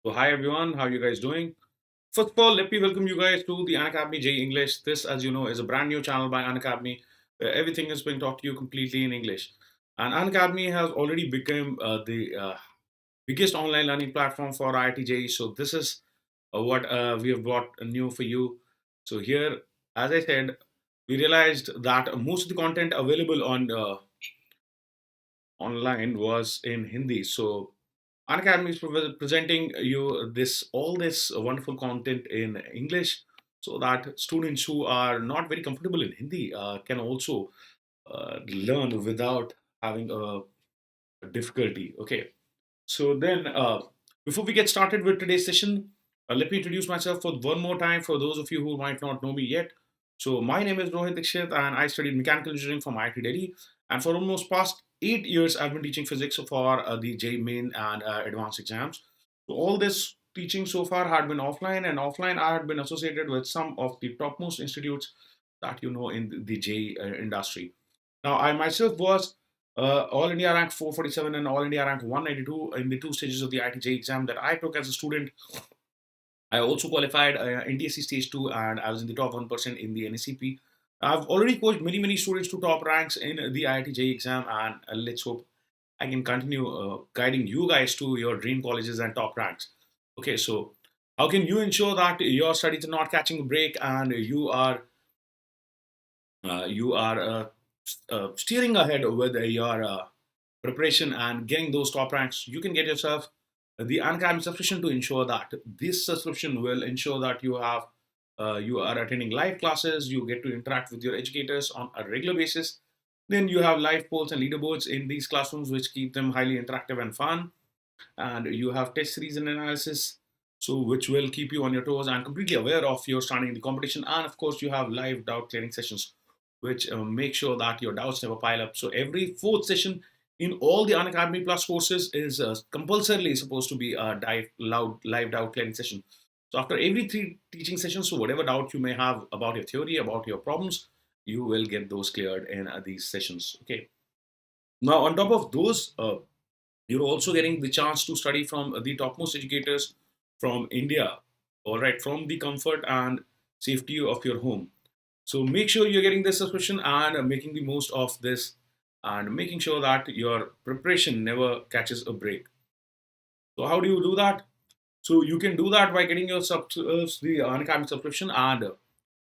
So hi everyone, how you guys doing? First of all, let me welcome you guys to the Unacademy JEE English. This, as you know, is a brand new channel by Unacademy where everything is being taught to you completely in English. And Unacademy has already become the biggest online learning platform for IIT JEE. So this is what we have brought new for you. So here, as I said, we realized that most of the content available on online was in Hindi. So Unacademy is presenting you this wonderful content in English, so that students who are not very comfortable in Hindi can also learn without having a difficulty. Okay, so then before we get started with today's session, let me introduce myself for one more time for those of you who might not know me yet. So my name is Rohit Dixit and I studied mechanical engineering from IIT Delhi. And for almost past 8 years, I've been teaching physics for the JEE Main and advanced exams. So all this teaching so far had been offline, and offline I had been associated with some of the topmost institutes that you know in the JEE industry. Now I myself was All India rank 447 and All India rank 192 in the two stages of the IIT JEE exam that I took as a student. I also qualified NTSC Stage 2 and I was in the top 1% in the NACP. I've already coached many students to top ranks in the IIT JEE exam, and let's hope I can continue guiding you guys to your dream colleges and top ranks. Okay, so how can you ensure that your studies are not catching a break and you are steering ahead with your preparation and getting those top ranks? You can get yourself the Unacademy subscription to ensure that this subscription will ensure that you are attending live classes, you get to interact with your educators on a regular basis. Then you have live polls and leaderboards in these classrooms, which keep them highly interactive and fun. And you have test series and analysis, so which will keep you on your toes and completely aware of your standing in the competition. And of course, you have live doubt clearing sessions, which make sure that your doubts never pile up. So every fourth session in all the Unacademy Plus courses is compulsorily supposed to be a live doubt clearing session. So after every three teaching sessions, so whatever doubt you may have about your theory, about your problems, you will get those cleared in these sessions. Okay. Now, on top of those, you're also getting the chance to study from the topmost educators from India, all right, from the comfort and safety of your home. So make sure you're getting this subscription and making the most of this and making sure that your preparation never catches a break. So how do you do that? So you can do that by getting your the Unacademy subscription, and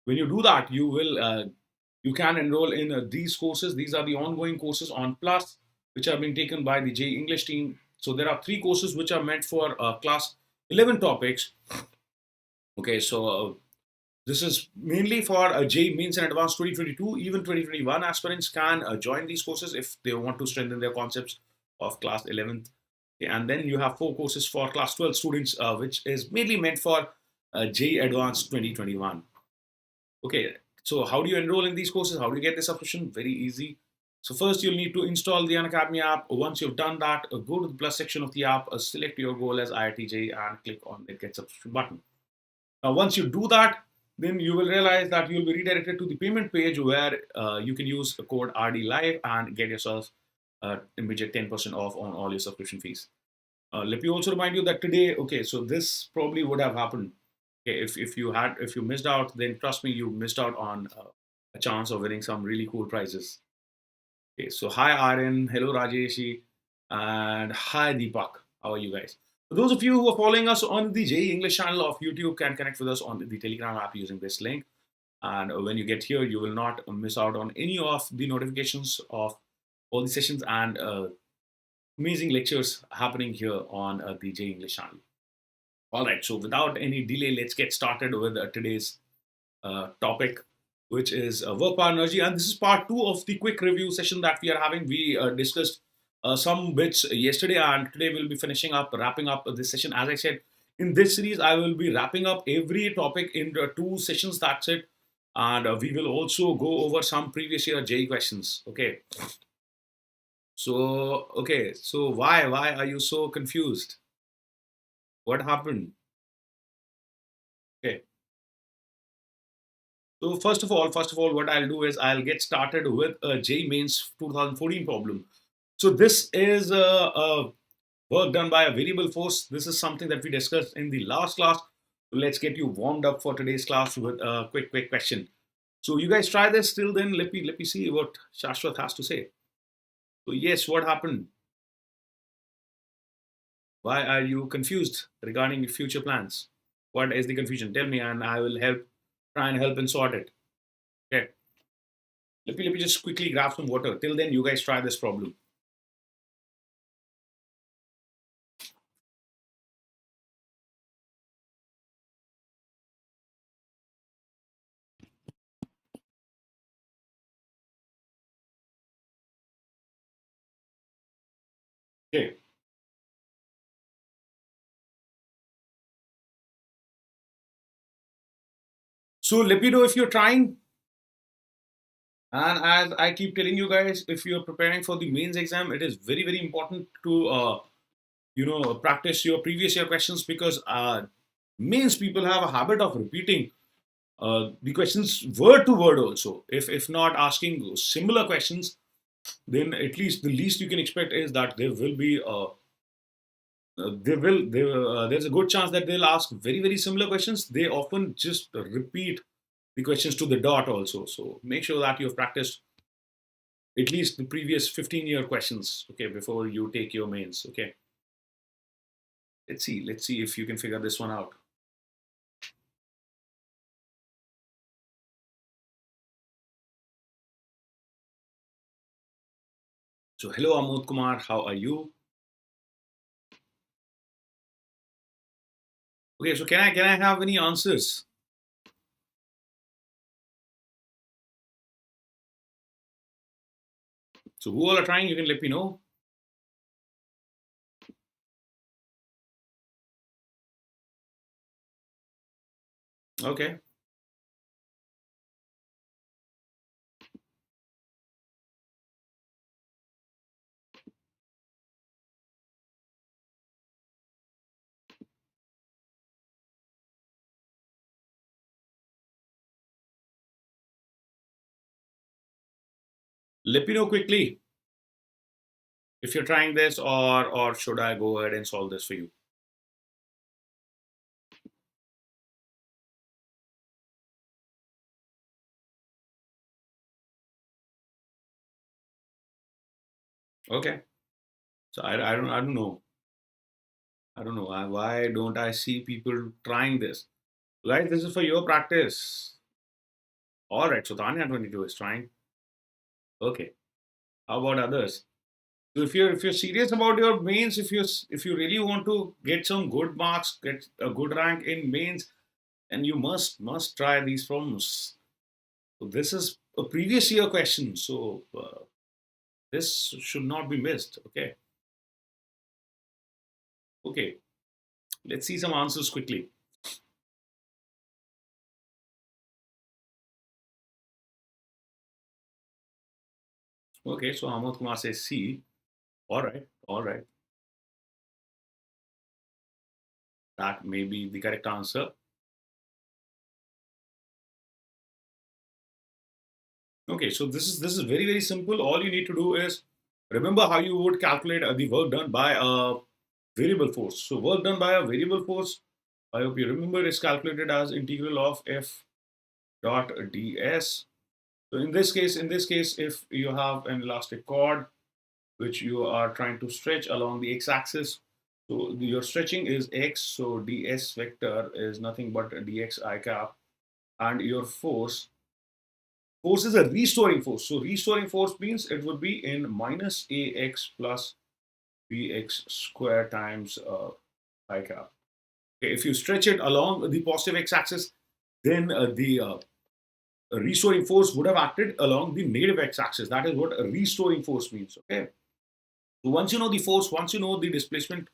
when you do that, you can enroll in these courses. These are the ongoing courses on Plus, which are being taken by the JEE English team. So there are three courses which are meant for class 11 topics. Okay, so this is mainly for JEE Mains and Advanced 2022. Even 2021 aspirants can join these courses if they want to strengthen their concepts of class 11th. Okay, and then you have four courses for class 12 students, which is mainly meant for JEE Advanced 2021. Okay, so how do you enroll in these courses? How do you get the subscription? Very easy. So first you'll need to install the Unacademy app. Once you've done that, go to the plus section of the app, select your goal as IIT JEE and click on the get subscription button. Now once you do that, then you will realize that you'll be redirected to the payment page where you can use the code RD Live and get yourself immediate 10% off on all your subscription fees. Let me also remind you that today, okay, so this probably would have happened. Okay, if you missed out, then trust me, you missed out on a chance of winning some really cool prizes. Okay, so hi Aryan, hello Rajeshi, and hi Deepak. How are you guys? For those of you who are following us on the JEE English channel of YouTube, can connect with us on the Telegram app using this link. And when you get here, you will not miss out on any of the notifications of all the sessions and amazing lectures happening here on the JEE English channel. All right, so without any delay, let's get started with today's topic, which is work power energy. And this is part two of the quick review session that we are having. We discussed some bits yesterday, and today we'll be finishing up, wrapping up this session. As I said, in this series, I will be wrapping up every topic in two sessions. That's it. And we will also go over some previous year JEE questions. Okay. So why are you so confused? What happened? Okay. So first of all, what I'll do is I'll get started with a JEE Mains 2014 problem. So this is work done by a variable force. This is something that we discussed in the last class. So let's get you warmed up for today's class with a quick question. So you guys try this. Till then, let me see what Shashwat has to say. So yes, what happened? Why are you confused regarding your future plans? What is the confusion? Tell me, and I will try and help and sort it. Okay. Let me just quickly grab some water. Till then, you guys try this problem. Okay. So let me know if you're trying. And as I keep telling you guys, if you're preparing for the mains exam, it is very important to practice your previous year questions, because mains people have a habit of repeating the questions word to word also. If not asking similar questions, then at least the least you can expect is that there will be there's a good chance that they'll ask very similar questions. They often just repeat the questions to the dot also. So make sure that you've practiced at least the previous 15-year questions, okay, before you take your mains. Okay, let's see if you can figure this one out. So hello Amod Kumar, how are you? Okay, so can I have any answers? So who all are trying, you can let me know. Okay. Let me know quickly if you're trying this, or should I go ahead and solve this for you? Okay. So I don't know. I don't know. Why don't I see people trying this? Guys, this is for your practice. All right. So Tanya 22 is trying. Okay. How about others? So if you're serious about your mains, if you really want to get some good marks, get a good rank in mains, and you must try these problems. So this is a previous year question. So this should not be missed. Okay. Okay. Let's see some answers quickly. Okay. So Hamad Kumar says C. All right. All right. That may be the correct answer. Okay, so this is very simple. All you need to do is remember how you would calculate the work done by a variable force. So work done by a variable force, I hope you remember, is calculated as integral of f dot ds. So in this case, if you have an elastic cord which you are trying to stretch along the x-axis, so your stretching is x, so ds vector is nothing but dx I cap, and your force is a restoring force. So restoring force means it would be in minus ax plus bx square times I cap. Okay, if you stretch it along the positive x-axis, then the restoring force would have acted along the negative x-axis. That is what a restoring force means. Okay. So once you know the force, once you know the displacement,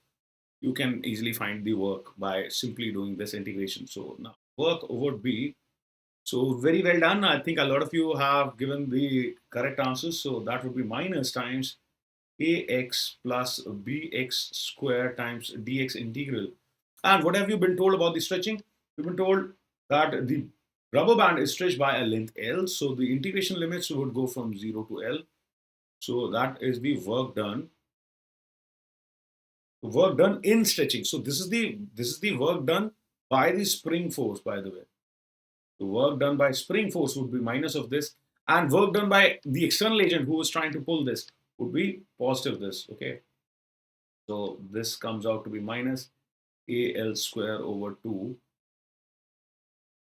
you can easily find the work by simply doing this integration. So now work would be, so very well done. I think a lot of you have given the correct answers. So that would be minus times ax plus bx square times dx integral. And what have you been told about the stretching? You've been told that the rubber band is stretched by a length L. So the integration limits would go from 0 to L. So that is the work done work done in stretching. So this is the work done by the spring force, by the way. The work done by spring force would be minus of this, and work done by the external agent who is trying to pull this would be positive this. Okay, so this comes out to be minus AL square over 2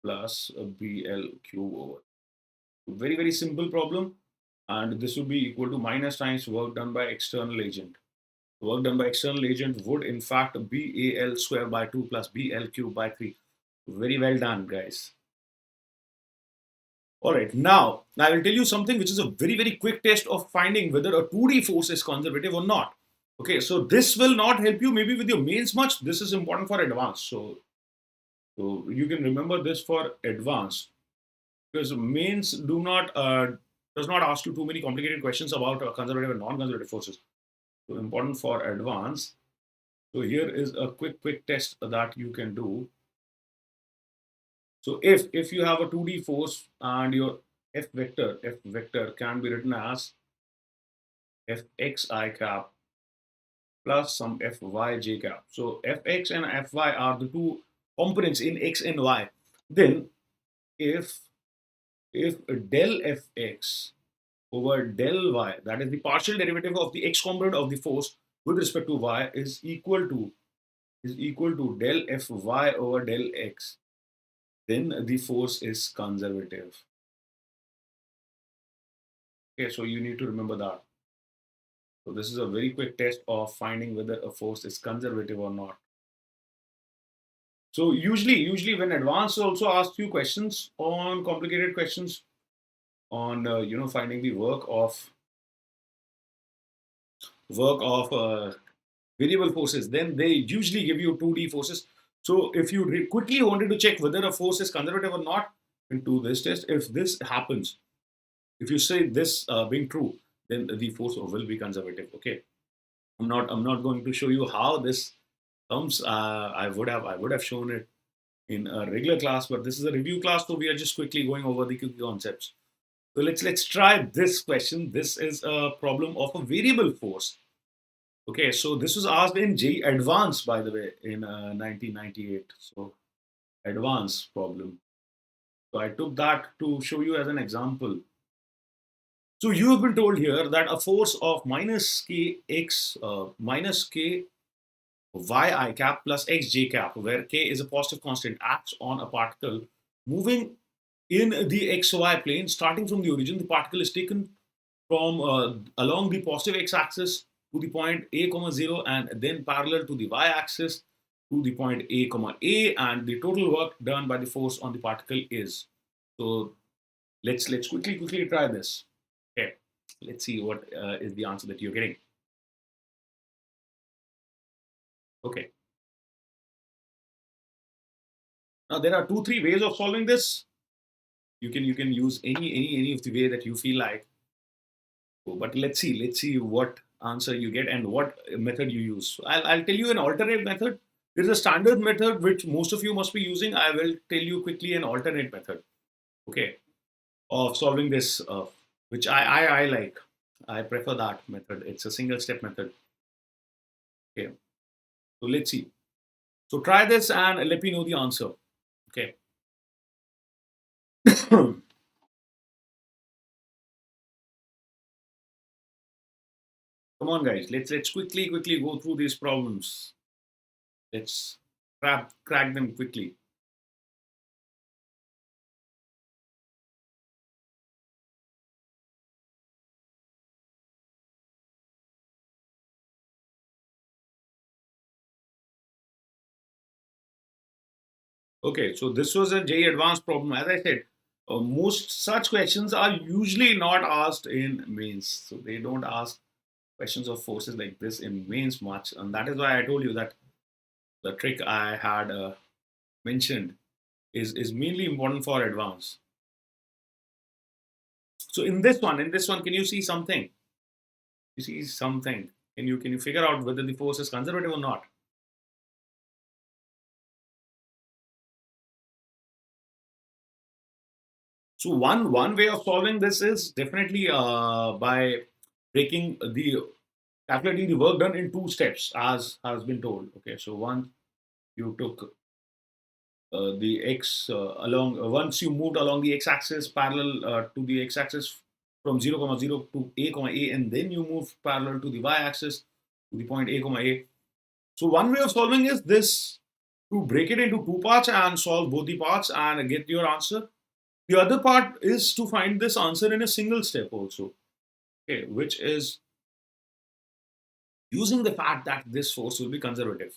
plus BL cube over. Very, very simple problem. And this would be equal to minus times work done by external agent. Work done by external agent would in fact be AL square by 2 plus BL cube by 3. Very well done, guys. All right, now I will tell you something which is a very, very quick test of finding whether a 2D force is conservative or not. Okay, so this will not help you maybe with your mains much. This is important for advanced. So you can remember this for advanced, because mains does not ask you too many complicated questions about conservative and non-conservative forces. So important for advanced. So here is a quick test that you can do. So if you have a 2D force and your f vector can be written as fxi cap plus some fyj cap. So fx and fy are the two components in x and y. Then if del fx over del y, that is the partial derivative of the x component of the force with respect to y, is equal to del fy over del x, then the force is conservative. Okay, so you need to remember that. So this is a very quick test of finding whether a force is conservative or not. So usually when advanced also asks you questions on complicated questions on finding the work of variable forces, then they usually give you 2D forces. So if you quickly wanted to check whether a force is conservative or not, into this test, if this happens, if you say this being true, then the force will be conservative. Okay, I'm not going to show you how this comes. I would have shown it in a regular class, but this is a review class, so we are just quickly going over the key concepts. So let's try this question. This is a problem of a variable force. Okay, so this was asked in JEE Advanced, by the way, in 1998. So advanced problem. So I took that to show you as an example. So you have been told here that a force of minus k x minus k yi cap plus xj cap, where k is a positive constant, acts on a particle moving in the xy plane. Starting from the origin, the particle is taken from along the positive x-axis to the point a comma 0, and then parallel to the y-axis to the point a comma a, and the total work done by the force on the particle is. So let's quickly try this. Okay, let's see what is the answer that you're getting. Okay, now there are 2-3 ways of solving this. You can use any of the way that you feel like. But let's see what answer you get and what method you use. So I'll tell you an alternate method. There is a standard method which most of you must be using. I will tell you quickly an alternate method, okay, of solving this, which I like. I prefer that method. It's a single step method. Okay, so let's see. So try this and let me know the answer. Okay. Come on, guys. Let's quickly go through these problems. Let's crack them quickly. Okay, so this was a JEE Advanced problem. As I said, most such questions are usually not asked in mains. So they don't ask questions of forces like this in mains much. And that is why I told you that the trick I had mentioned is mainly important for advanced. So in this one, can you see something? You see something? Can you figure out whether the force is conservative or not? So one way of solving this is definitely by breaking the calculating the work done in 2 steps, as has been told. Okay, so once you took the x along, once you moved along the x-axis parallel to the x-axis from 0, comma 0 to a, comma a, and then you move parallel to the y-axis to the point a, comma a. So one way of solving is this, to break it into 2 parts and solve both the parts and get your answer. The other part is to find this answer in a single step also, okay, which is using the fact that this force will be conservative.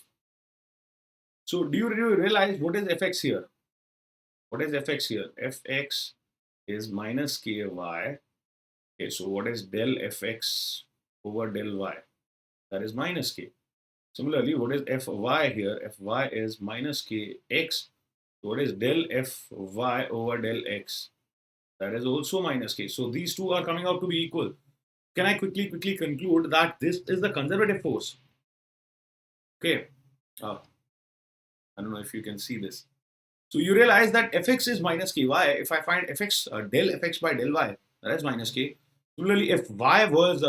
So do you realize what is fx here? What is fx here? Fx is minus ky. Okay, so what is del fx over del y? That is minus k. Similarly, what is fy here? Fy is minus kx. So what is del fy over del x? That is also minus k. So these two are coming out to be equal. Can I quickly conclude that this is the conservative force? Okay. I don't know if you can see this. So you realize that fx is minus ky. If I find fx del fx by del y, that is minus k. Similarly, if y was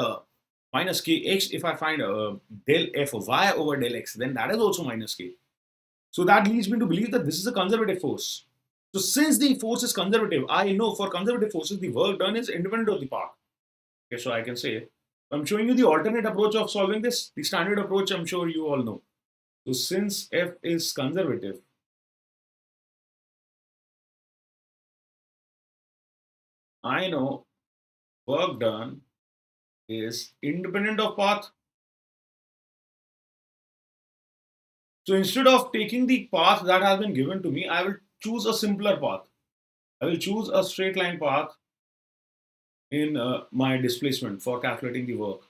minus kx, if I find del fy over del x, then that is also minus k. So that leads me to believe that this is a conservative force. So since the force is conservative, I know for conservative forces, the work done is independent of the path. Okay, so I can say, I'm showing you the alternate approach of solving this. The standard approach, I'm sure you all know. So since f is conservative, I know work done is independent of path. So instead of taking the path that has been given to me, I will choose a simpler path. I will choose a straight line path in my displacement for calculating the work.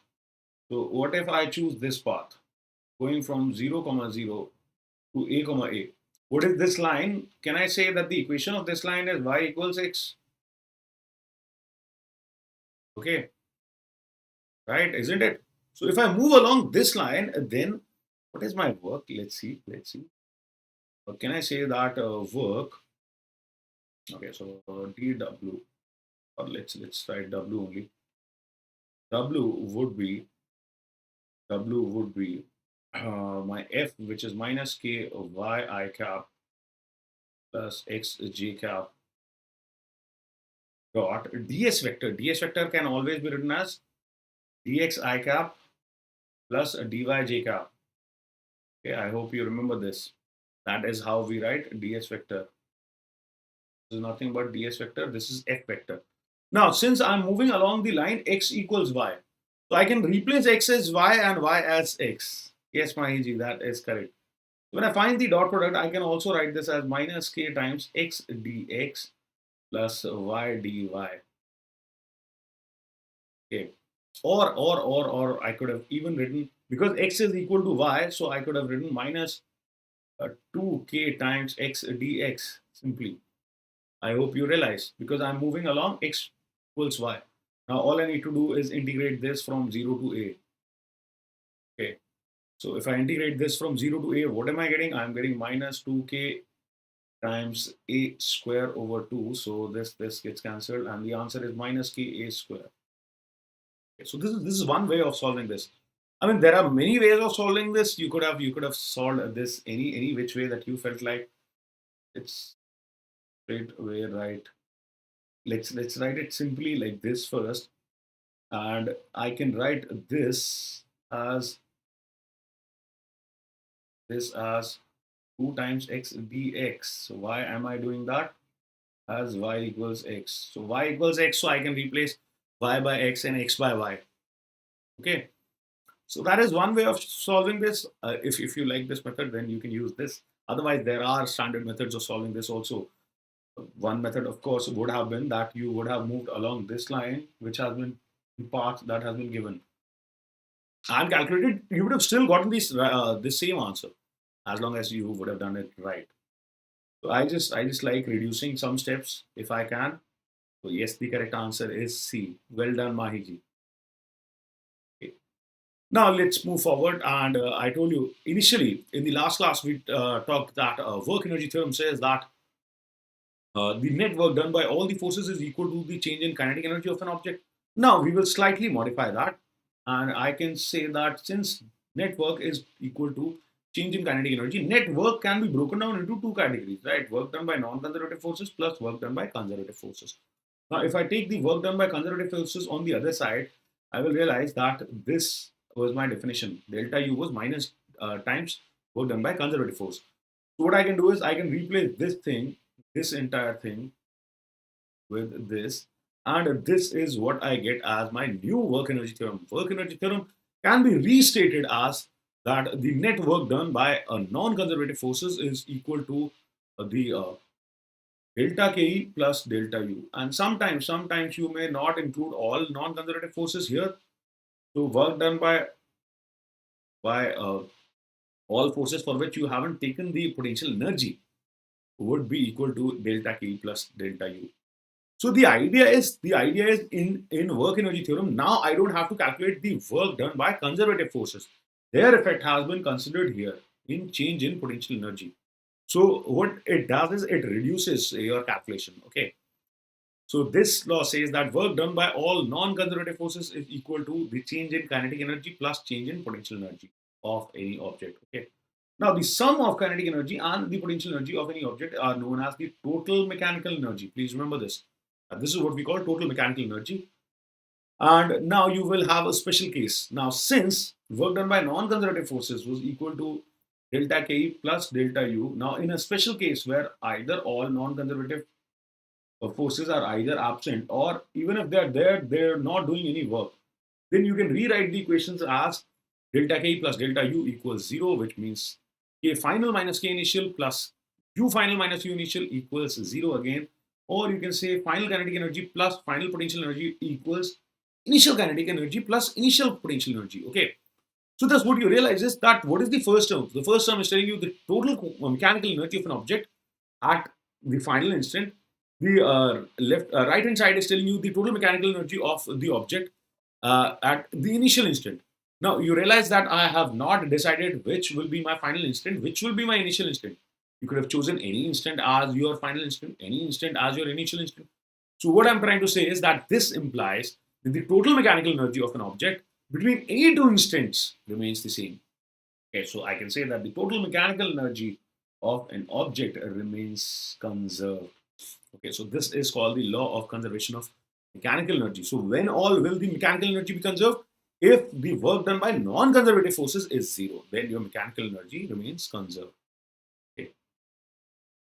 So what if I choose this path, going from 0, comma 0 to a, comma a? What is this line? Can I say that the equation of this line is y equals x? Okay, right, isn't it? So if I move along this line, then what is my work? Let's see. Can I say that work? Okay, so dw, or let's write w only. W would be my f, which is minus k of y I cap plus x j cap dot ds vector. Ds vector can always be written as dx I cap plus dy j cap. Okay, I hope you remember this. That is how we write ds vector. This is nothing but ds vector. This is f vector. Now, since I'm moving along the line x equals y, so I can replace x as y and y as x. Yes, Mahiji, that is correct. When I find the dot product, I can also write this as minus k times x dx plus y dy. Okay. Or I could have even written, because x is equal to y, so I could have written minus 2k times x dx simply. I hope you realize, because I'm moving along x equals y. Now all I need to do is integrate this from 0 to a. Okay. So if I integrate this from 0 to a, what am I getting? I'm getting minus 2k times a square over 2. So this gets cancelled, and the answer is minus k a square. Okay, so this is one way of solving this. I mean, there are many ways of solving this. You could have solved this any which way that you felt like. It's straight way, right? Let's write it simply like this first, and I can write this as 2 times x dx. So why am I doing that? As y equals x. So y equals x, so I can replace y by x and x by y. Okay. So that is one way of solving this. If you like this method, then you can use this. Otherwise, there are standard methods of solving this also. One method, of course, would have been that you would have moved along this line, which has been the path that has been given, and calculated. You would have still gotten this same answer, as long as you would have done it right. So I just like reducing some steps if I can. So yes, the correct answer is C. Well done, Mahiji. Okay. Now let's move forward. And I told you initially in the last class we talked that work energy theorem says that the net work done by all the forces is equal to the change in kinetic energy of an object. Now we will slightly modify that. and I can say that since net work is equal to change in kinetic energy, net work can be broken down into two categories, right? Work done by non-conservative forces plus work done by conservative forces. Now, if I take the work done by conservative forces on the other side, I will realize that this was my definition. Delta U was minus times work done by conservative force. So what I can do is I can replace this thing, this entire thing with this, and this is what I get as my new work energy theorem. Work energy theorem can be restated as that the net work done by a non-conservative forces is equal to the delta Ke plus delta U. And sometimes you may not include all non-conservative forces here. So work done by all forces for which you haven't taken the potential energy would be equal to delta Ke plus delta U. So the idea is in work energy theorem. Now I don't have to calculate the work done by conservative forces. Their effect has been considered here in change in potential energy. So what it does is it reduces your calculation. Okay. So this law says that work done by all non-conservative forces is equal to the change in kinetic energy plus change in potential energy of any object. Okay. Now the sum of kinetic energy and the potential energy of any object are known as the total mechanical energy. Please remember this. This is what we call total mechanical energy. And now you will have a special case. Now, since work done by non-conservative forces was equal to delta K plus delta U, now in a special case where either all non-conservative forces are either absent or even if they're there, they're not doing any work, then you can rewrite the equations as delta K plus delta U equals 0, which means K final minus K initial plus U final minus U initial equals 0 again. Or you can say final kinetic energy plus final potential energy equals initial kinetic energy plus initial potential energy. Okay. So thus what you realize is that what is the first term? The first term is telling you the total mechanical energy of an object at the final instant. The right hand side is telling you the total mechanical energy of the object at the initial instant. Now you realize that I have not decided which will be my final instant, which will be my initial instant. You could have chosen any instant as your final instant, any instant as your initial instant. So what I'm trying to say is that this implies that the total mechanical energy of an object between any two instants remains the same. Okay, so I can say that the total mechanical energy of an object remains conserved. Okay, so this is called the law of conservation of mechanical energy. So when all will the mechanical energy be conserved? If the work done by non-conservative forces is 0, then your mechanical energy remains conserved. Okay,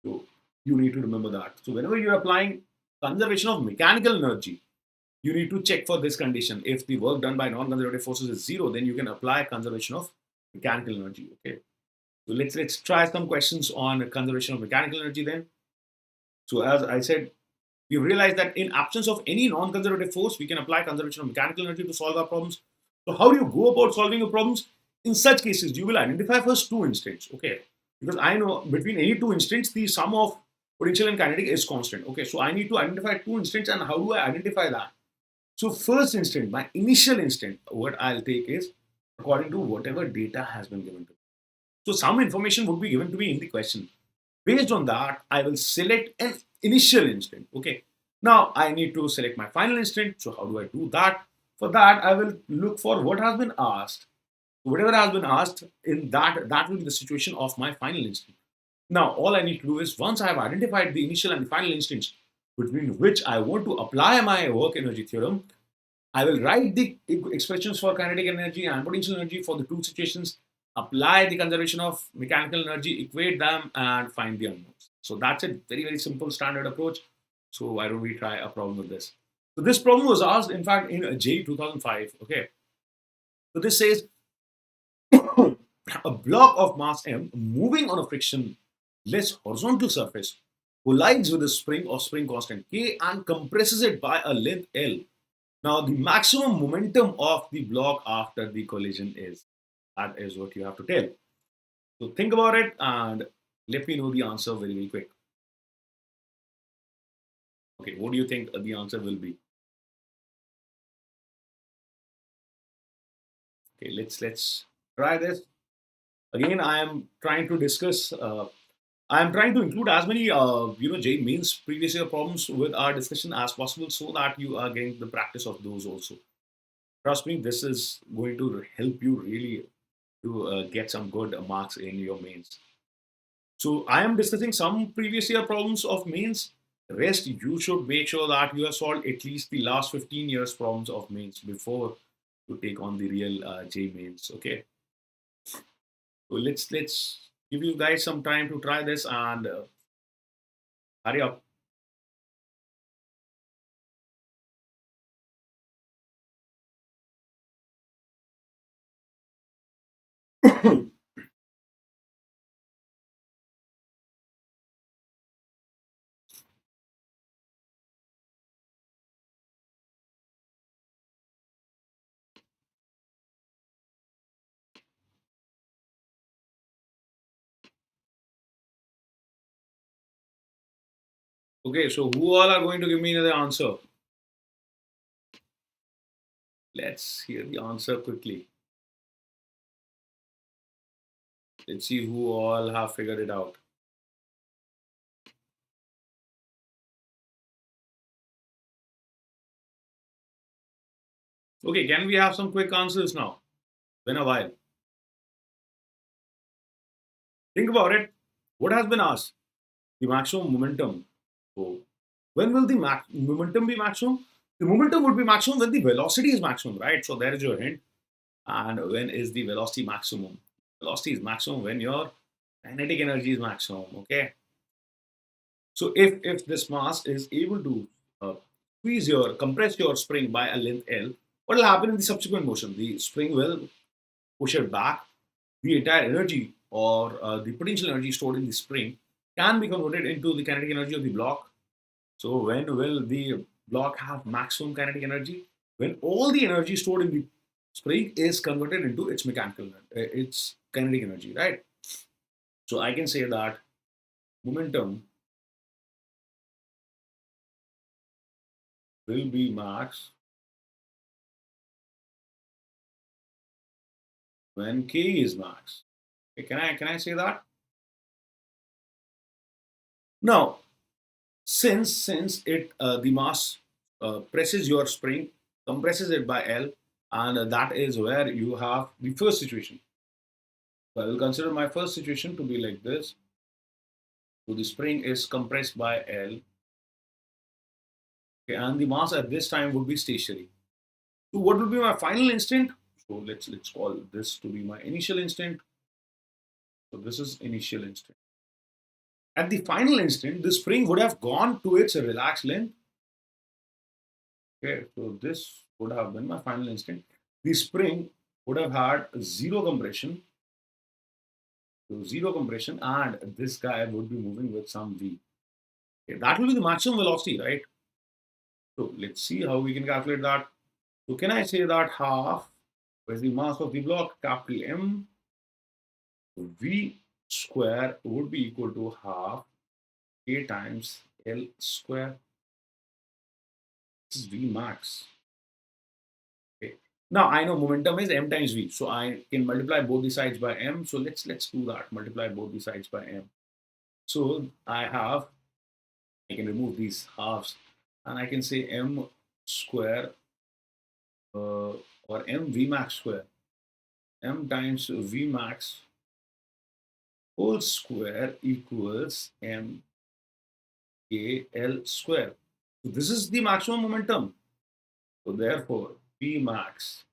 so you need to remember that. So whenever you're applying conservation of mechanical energy, you need to check for this condition. If the work done by non-conservative forces is 0, then you can apply conservation of mechanical energy. Okay. So let's try some questions on conservation of mechanical energy then. So as I said, we realized that in absence of any non-conservative force, we can apply conservation of mechanical energy to solve our problems. So how do you go about solving your problems? In such cases, you will identify first two instants. Okay. Because I know between any two instants, the sum of potential and kinetic is constant. Okay. So I need to identify two instants, and how do I identify that? So first instant, my initial instant, what I'll take is according to whatever data has been given to me. So some information would be given to me in the question. Based on that, I will select an initial instant. Okay. Now I need to select my final instant. So how do I do that? For that, I will look for what has been asked. Whatever has been asked in that will be the situation of my final instant. Now all I need to do is once I have identified the initial and the final instants between which I want to apply my work energy theorem, I will write the expressions for kinetic energy and potential energy for the two situations, apply the conservation of mechanical energy, equate them, and find the unknowns. So that's a very, very simple standard approach. So why don't we try a problem with this? So this problem was asked, in fact, in JEE 2005. Okay. So this says a block of mass m moving on a frictionless horizontal surface collides with a spring of spring constant k and compresses it by a length L. Now, the maximum momentum of the block after the collision is. That is what you have to tell. So think about it and let me know the answer very, very quick. Okay, what do you think the answer will be? Okay, let's try this. Again, I am trying to discuss. I am trying to include as many JEE Mains previous year problems with our discussion as possible, so that you are getting the practice of those also. Trust me, this is going to help you really to get some good marks in your mains. So I am discussing some previous year problems of mains. Rest, you should make sure that you have solved at least the last 15 years problems of mains before you take on the real JEE mains. Okay, so let's give you guys some time to try this and hurry up. Okay, so who all are going to give me the answer? Let's hear the answer quickly. Let's see who all have figured it out. Okay, can we have some quick answers now? Been a while. Think about it. What has been asked? The maximum momentum. So, when will the momentum be maximum? The momentum would be maximum when the velocity is maximum, right? So, there is your hint. And when is the velocity maximum? Velocity is maximum when your kinetic energy is maximum. Okay. So, if this mass is able to compress your spring by a length L, what will happen in the subsequent motion? The spring will push it back. The entire energy or the potential energy stored in the spring can be converted into the kinetic energy of the block. So when will the block have maximum kinetic energy? When all the energy stored in the spring is converted into its its kinetic energy, right? So I can say that momentum will be max when K is max. Okay, can I say that? Now, since it the mass presses your spring, compresses it by L, and that is where you have the first situation. So I will consider my first situation to be like this. So the spring is compressed by L, okay, and the mass at this time would be stationary. So what will be my final instant? So let's call this to be my initial instant. So this is initial instant. At the final instant, the spring would have gone to its relaxed length. Okay, so this would have been my final instant. The spring would have had zero compression. So zero compression, and this guy would be moving with some V. Okay, that will be the maximum velocity, right? So let's see how we can calculate that. So can I say that half is the mass of the block, capital M, V square would be equal to half K times L square. This is V max. Okay. Now I know momentum is M times V, so I can multiply both the sides by M. So let's do that. Multiply both the sides by M. So I can remove these halves, and I can say M square or M V max square. M times V max whole square equals M K L square. So this is the maximum momentum. So therefore, V max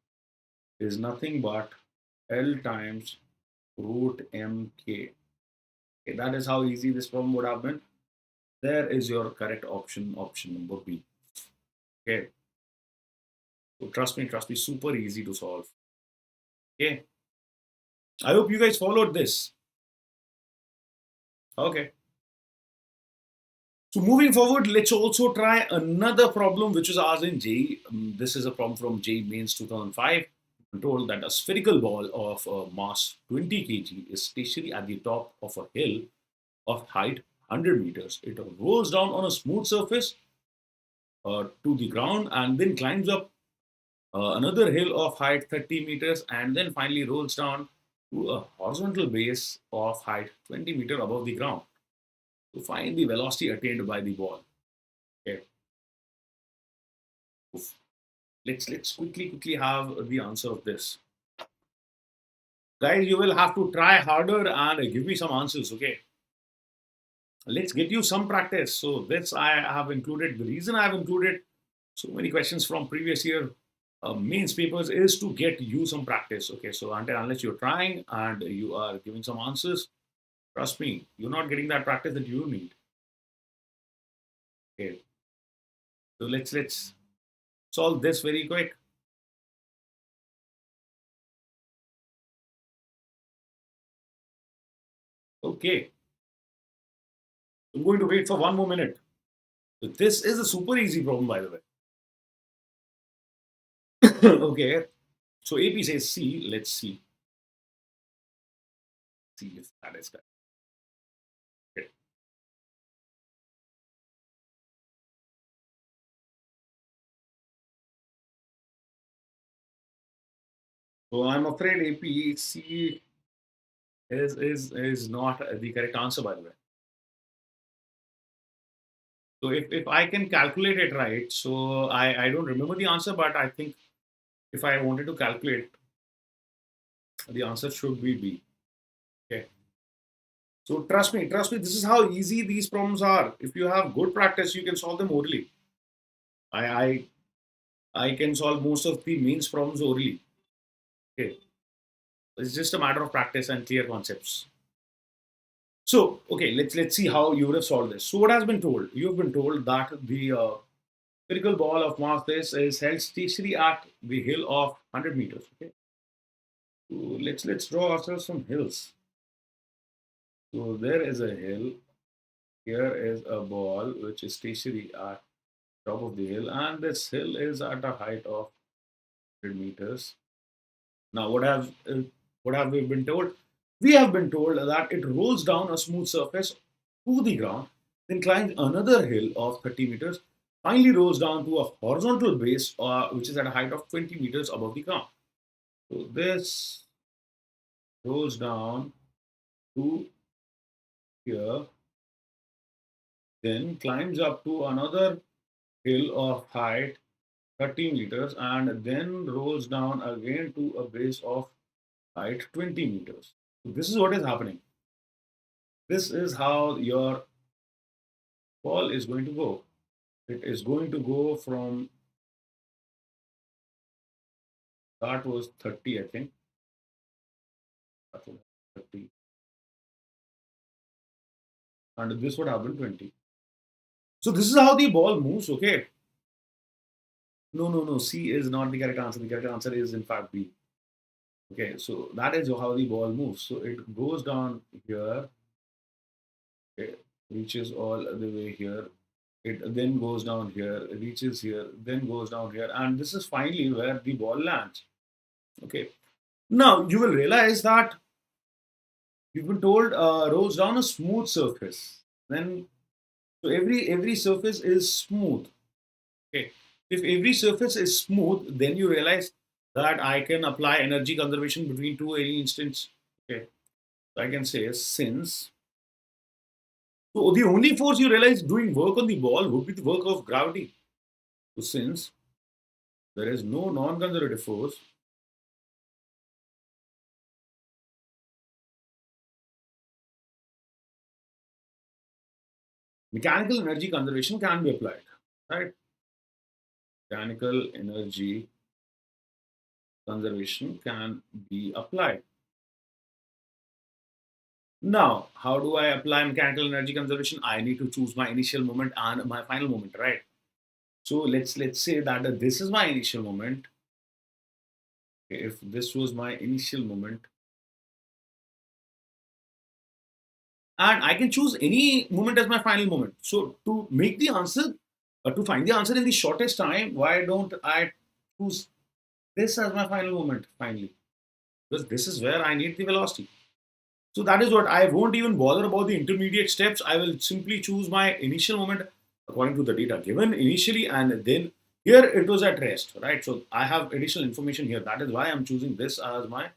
is nothing but L times root MK. Okay, that is how easy this problem would have been. There is your correct option, option number B. Okay. So trust me, super easy to solve. Okay. I hope you guys followed this. Okay. So moving forward, let's also try another problem which is asked in JEE. This is a problem from JEE Mains 2005. I'm told that a spherical ball of mass 20 kg is stationary at the top of a hill of height 100 meters. It rolls down on a smooth surface to the ground and then climbs up another hill of height 30 meters and then finally rolls down to a horizontal base of height 20 meters above the ground to find the velocity attained by the ball. Okay. let's quickly have the answer of this. Guys, you will have to try harder and give me some answers, okay? Let's get you some practice. So this I have included. The reason I have included so many questions from previous year mains papers is to get you some practice. Okay, so unless you're trying and you are giving some answers, trust me, you're not getting that practice that you need. Okay, so let's solve this very quick. Okay, I'm going to wait for 1 more minute. So this is a super easy problem, by the way. Okay, so AP says C. Let's see if that is correct. Okay. So I'm afraid AP C is not the correct answer, by the way. So if I can calculate it right, so I don't remember the answer, but I think if I wanted to calculate, the answer should be B. Okay. So trust me, this is how easy these problems are. If you have good practice, you can solve them orally. I I, I can solve most of the mains problems orally. Okay. It's just a matter of practice and clear concepts. So okay, let's see how you would have solved this. So what has been told? You've been told that the spherical ball of mass this is held stationary at the hill of 100 meters. Okay. So let's draw ourselves some hills. So there is a hill. Here is a ball which is stationary at top of the hill, and this hill is at a height of 100 meters. Now, what have we been told? We have been told that it rolls down a smooth surface to the ground, then climbs another hill of 30 meters, finally rolls down to a horizontal base, which is at a height of 20 meters above the ground. So this rolls down to here, then climbs up to another hill of height 30 meters, and then rolls down again to a base of height 20 meters. So this is what is happening. This is how your fall is going to go. It is going to go from that was 30, I think. That was 30. And this would happen 20. So this is how the ball moves, okay? No. C is not the correct answer. The correct answer is in fact B. Okay, so that is how the ball moves. So it goes down here, it reaches all the way here. It then goes down here, reaches here, then goes down here, and this is finally where the ball lands. Okay. Now you will realize that you've been told rolls down a smooth surface. Then so every surface is smooth. Okay. If every surface is smooth, then you realize that I can apply energy conservation between two any instants. Okay. So I can say since. So the only force you realize doing work on the ball would be the work of gravity. So since there is no non-conservative force, mechanical energy conservation can be applied, right? Mechanical energy conservation can be applied. Now, how do I apply mechanical energy conservation? I need to choose my initial moment and my final moment, right? So let's say that this is my initial moment. If this was my initial moment, and I can choose any moment as my final moment. So to make the answer, to find the answer in the shortest time, why don't I choose this as my final moment finally? Because this is where I need the velocity. So that is what I won't even bother about the intermediate steps. I will simply choose my initial moment according to the data given initially, and then here it was at rest, right? So I have additional information here. That is why I'm choosing this as my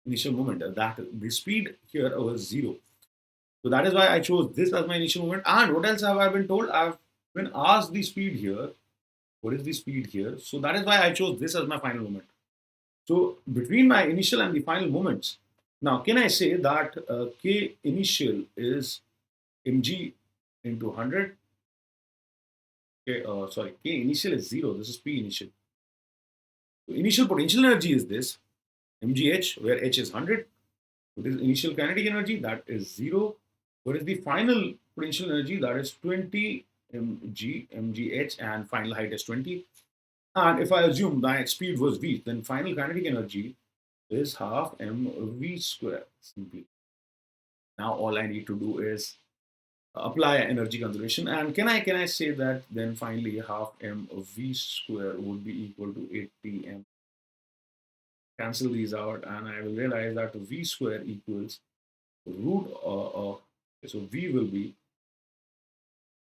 initial moment. That the speed here was 0. So that is why I chose this as my initial moment. And what else have I been told? I've been asked the speed here. What is the speed here? So that is why I chose this as my final moment. So between my initial and the final moments, now can I say that K initial is mg into 100? Okay, sorry, K initial is 0. This is P initial. So initial potential energy is this mgh, where h is 100. What is initial kinetic energy? That is 0. What is the final potential energy? That is 20 mgh, and final height is 20. And if I assume that speed was v, then final kinetic energy is half mv square simply. Now all I need to do is apply energy conservation, and can I say that then finally half mv square would be equal to 80 m. Cancel these out, and I will realize that v square equals root of, so v would be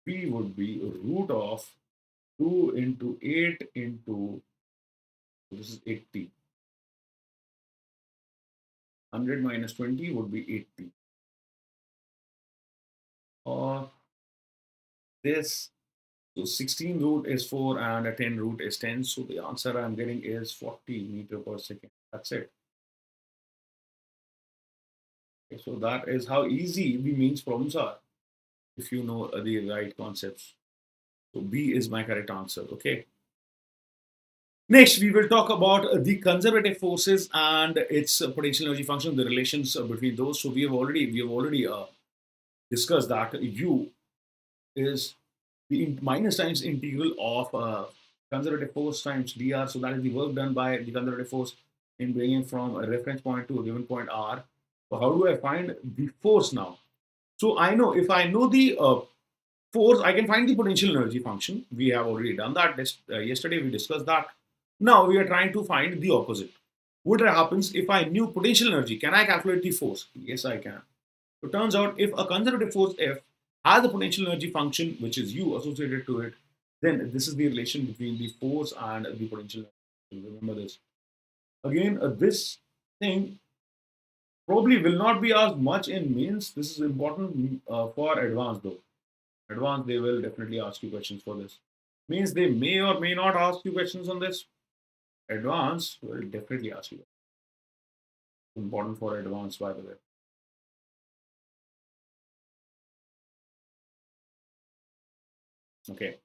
root of 2 into 8 into, this is 80. 100 minus 20 would be 80. Or this, so 16 root is 4 and a 10 root is 10. So the answer I'm getting is 40 meter per second. That's it. Okay, so that is how easy the means problems are if you know the right concepts. So B is my correct answer. Okay. Next, we will talk about the conservative forces and its potential energy function, the relations between those. So we have already discussed that U is the minus times integral of conservative force times dr. So that is the work done by the conservative force in bringing from a reference point to a given point r. So how do I find the force now? So I know if I know the force, I can find the potential energy function. We have already done that. Yesterday we discussed that. Now we are trying to find the opposite. What happens if I knew potential energy? Can I calculate the force? Yes, I can. So it turns out if a conservative force F has a potential energy function which is U associated to it, then this is the relation between the force and the potential energy. Remember this. Again, this thing probably will not be asked much in mains. This is important for advanced though. Advanced, they will definitely ask you questions for this. Means they may or may not ask you questions on this. Advanced will definitely ask you. Important for advanced, by the way. Okay.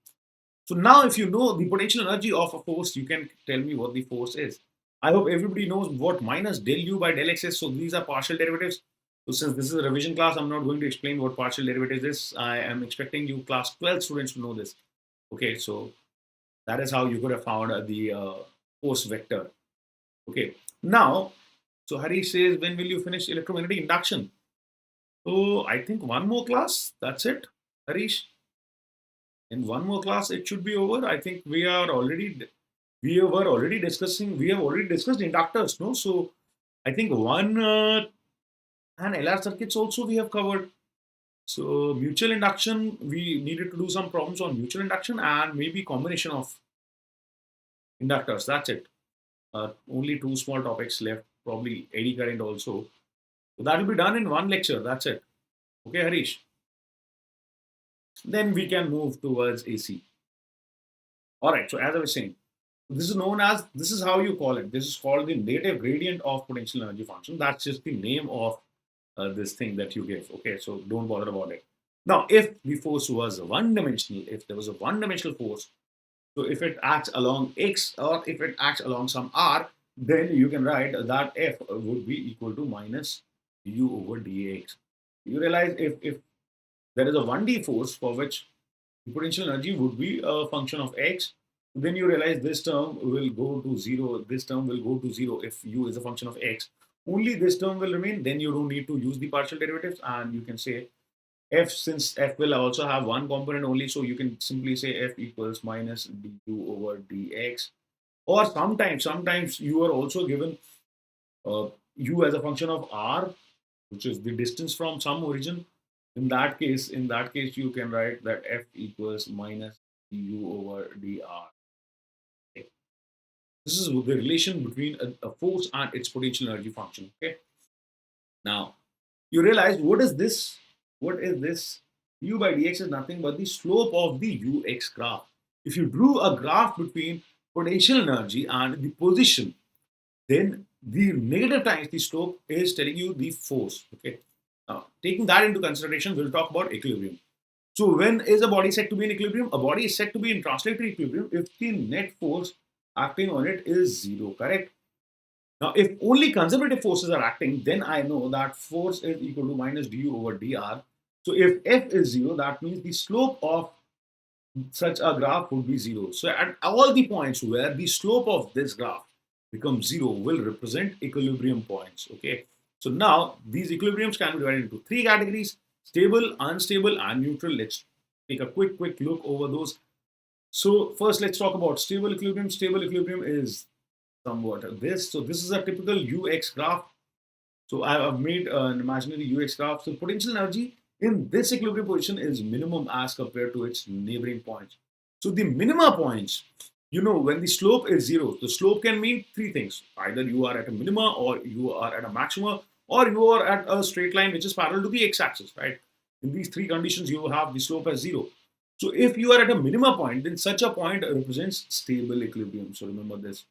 So now if you know the potential energy of a force, you can tell me what the force is. I hope everybody knows what minus del u by del x is. So these are partial derivatives. So since this is a revision class, I'm not going to explain what partial derivatives is. I am expecting you class 12 students to know this. Okay, so that is how you could have found the force vector. Okay, now, so Harish says, when will you finish electromagnetic induction? So I think one more class, that's it, Harish. In one more class, it should be over. I think we have already discussed inductors, no? So I think one and LR circuits also we have covered. So mutual induction, we needed to do some problems on mutual induction and maybe combination of inductors. That's it. Only two small topics left, probably eddy current also. So that will be done in one lecture. That's it. Okay, Harish. Then we can move towards AC. All right. So as I was saying, this is how you call it. This is called the native gradient of potential energy function. That's just the name of this thing that you give. Okay, so don't bother about it. Now, if the force was one-dimensional, if there was a one-dimensional force, so if it acts along x or if it acts along some r, then you can write that F would be equal to minus u over dx. You realize if there is a 1D force for which the potential energy would be a function of x, then you realize this term will go to 0, this term will go to 0 if u is a function of x. Only this term will remain, then you don't need to use the partial derivatives, and you can say f, since f will also have one component only, so you can simply say f equals minus du over dx. Or sometimes you are also given u as a function of r, which is the distance from some origin. In that case, you can write that f equals minus du over dr. Okay. This is the relation between a force and its potential energy function. Okay. Now you realize what is this? What is this? U by dx is nothing but the slope of the ux graph. if you drew a graph between potential energy and the position, then the negative times the slope is telling you the force. Okay. Now, taking that into consideration, we'll talk about equilibrium. So, when is a body said to be in equilibrium? A body is said to be in translatory equilibrium if the net force acting on it is zero, correct? Now, if only conservative forces are acting, then I know that force is equal to minus du over dr. So, if f is zero, that means the slope of such a graph would be zero. So, at all the points where the slope of this graph becomes zero will represent equilibrium points. Okay. So, now these equilibriums can be divided into three categories: stable, unstable, and neutral. Let's take a quick look over those. So, first, let's talk about stable equilibrium. Stable equilibrium is somewhat this. So, this is a typical UX graph. So I have made an imaginary UX graph. So potential energy in this equilibrium position is minimum as compared to its neighboring points. So the minima points, when the slope is zero, the slope can mean three things. Either you are at a minima, or you are at a maxima, or you are at a straight line which is parallel to the x-axis, right? In these three conditions, you have the slope as zero. So if you are at a minima point, then such a point represents stable equilibrium. So remember this.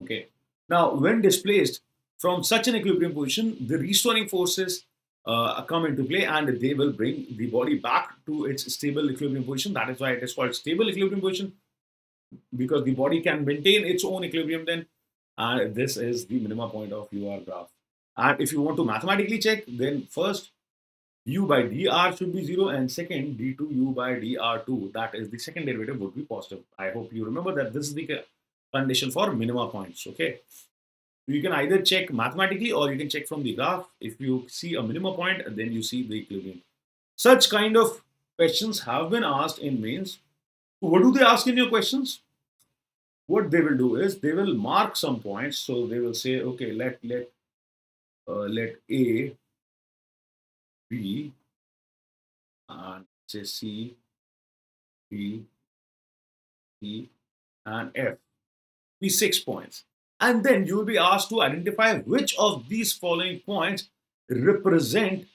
Okay. Now, when displaced from such an equilibrium position, the restoring forces come into play, and they will bring the body back to its stable equilibrium position. That is why it is called stable equilibrium position, because the body can maintain its own equilibrium then. And this is the minima point of your graph. And if you want to mathematically check, then first u by dr should be 0, and second d2u by dr2, that is the second derivative, would be positive. I hope you remember that this is the condition for minima points. Okay. You can either check mathematically or you can check from the graph. If you see a minimum point, then you see the equilibrium. Such kind of questions have been asked in mains. What do they ask in your questions? What they will do is they will mark some points. So they will say, okay, let A, B, and say C, D, E, and F be 6 points. And then you will be asked to identify which of these following points represent